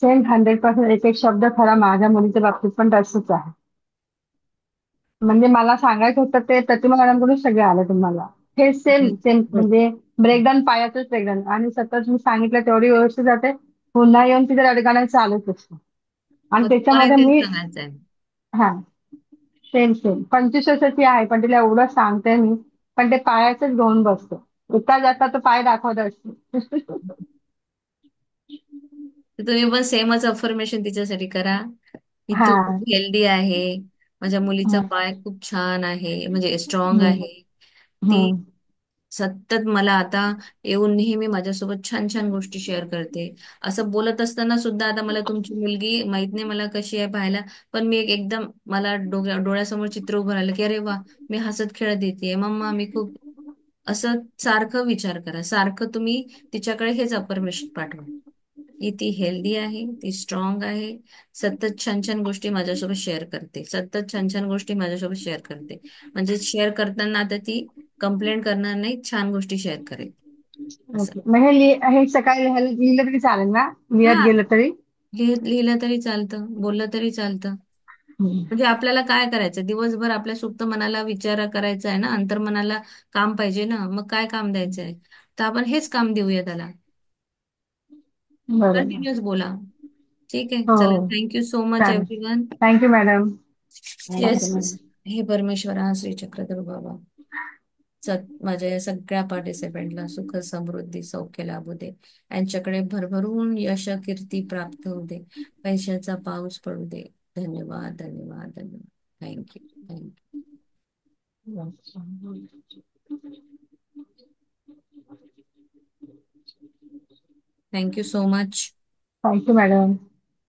सेम 100% एक एक शब्द खरा माझ्या मुलीच्या बाबतीत पण तसंच आहे. म्हणजे मला सांगायचं होतं ते प्रतिभा मॅडमकडून सगळे आलं तुम्हाला. हे सेम सेम म्हणजे ब्रेकडाऊन पायातच ब्रेकडाऊन आणि सतत मी सांगितलं तेवढी व्यवस्थित जाते. पुन्हा येऊन तिथे रडगाणं चालूच असतं. आणि मग तुम्हाला त्याच्यामध्ये तेच मी सांगायचं आहे. हा सेम सेम 25 वर्षाची आहे पण तिला एवढं सांगते मी, पण ते पायाचंच घेऊन बसतो. इतका जास्त तो पाय दाखवत असतो. तर तुम्ही पण सेमच अफर्मेशन तिच्यासाठी करा की हा तू खूप हेल्दी आहे, माझ्या मुलीचा हम्म, पाय खूप छान आहे, म्हणजे स्ट्रॉंग हम्म, आहे. ती हम्म. सतत मला आता येऊन नेहमी माझ्यासोबत छान छान गोष्टी शेअर करते. असं बोलत असताना सुद्धा आता मला तुमची मुलगी माहित नाही मला कशी आहे पाहायला, पण मी एकदम मला डोळ्यासमोर चित्र उभं राहिलं की अरे वा, मी हसत खेळत येते मम्मा, मी खूप. असं सारखं विचार करा, सारखं तुम्ही तिच्याकडे हेच अफर्मेशन पाठवा की ती हेल्दी आहे, ती स्ट्रॉंग आहे, सतत छान छान गोष्टी माझ्यासोबत शेअर करते, सतत छान छान गोष्टी माझ्यासोबत शेअर करते. म्हणजे शेअर करताना आता ती कंप्लेंट करणार नाही, छान गोष्टी शेअर करेल. असं. ओके मग हे सकाळी लिहिलं तरी चालेल ना, लिहत हा, गेलं तरी. लिहिलं तरी चालतं, बोललं तरी चालतं. हम्म. म्हणजे आपल्याला काय करायचं, दिवसभर आपल्या सुप्त मनाला विचार करायचा आहे ना, अंतर्मनाला काम पाहिजे ना, मग काय काम द्यायचं आहे. तर आपण हेच काम देऊया त्याला. बरोबर. कंटिन्युअस बोला. ठीक आहे, हो चला, हो थँक्यू सो मच चालेल. Everyone. Thank you madam. Thank you yes. Ma'am. हे परमेश्वरा श्री चक्रधर बाबा, माझ्या या सगळ्या पार्टिसिपेंटला सुख समृद्धी सौख्य लाभू दे. यांच्याकडे भरभरून यश कीर्ती प्राप्त होऊ दे. पैशाचा पाऊस पडू दे. धन्यवाद, धन्यवाद, धन्यवाद. Thank you, thank you. Thank you so much. Thank you madam.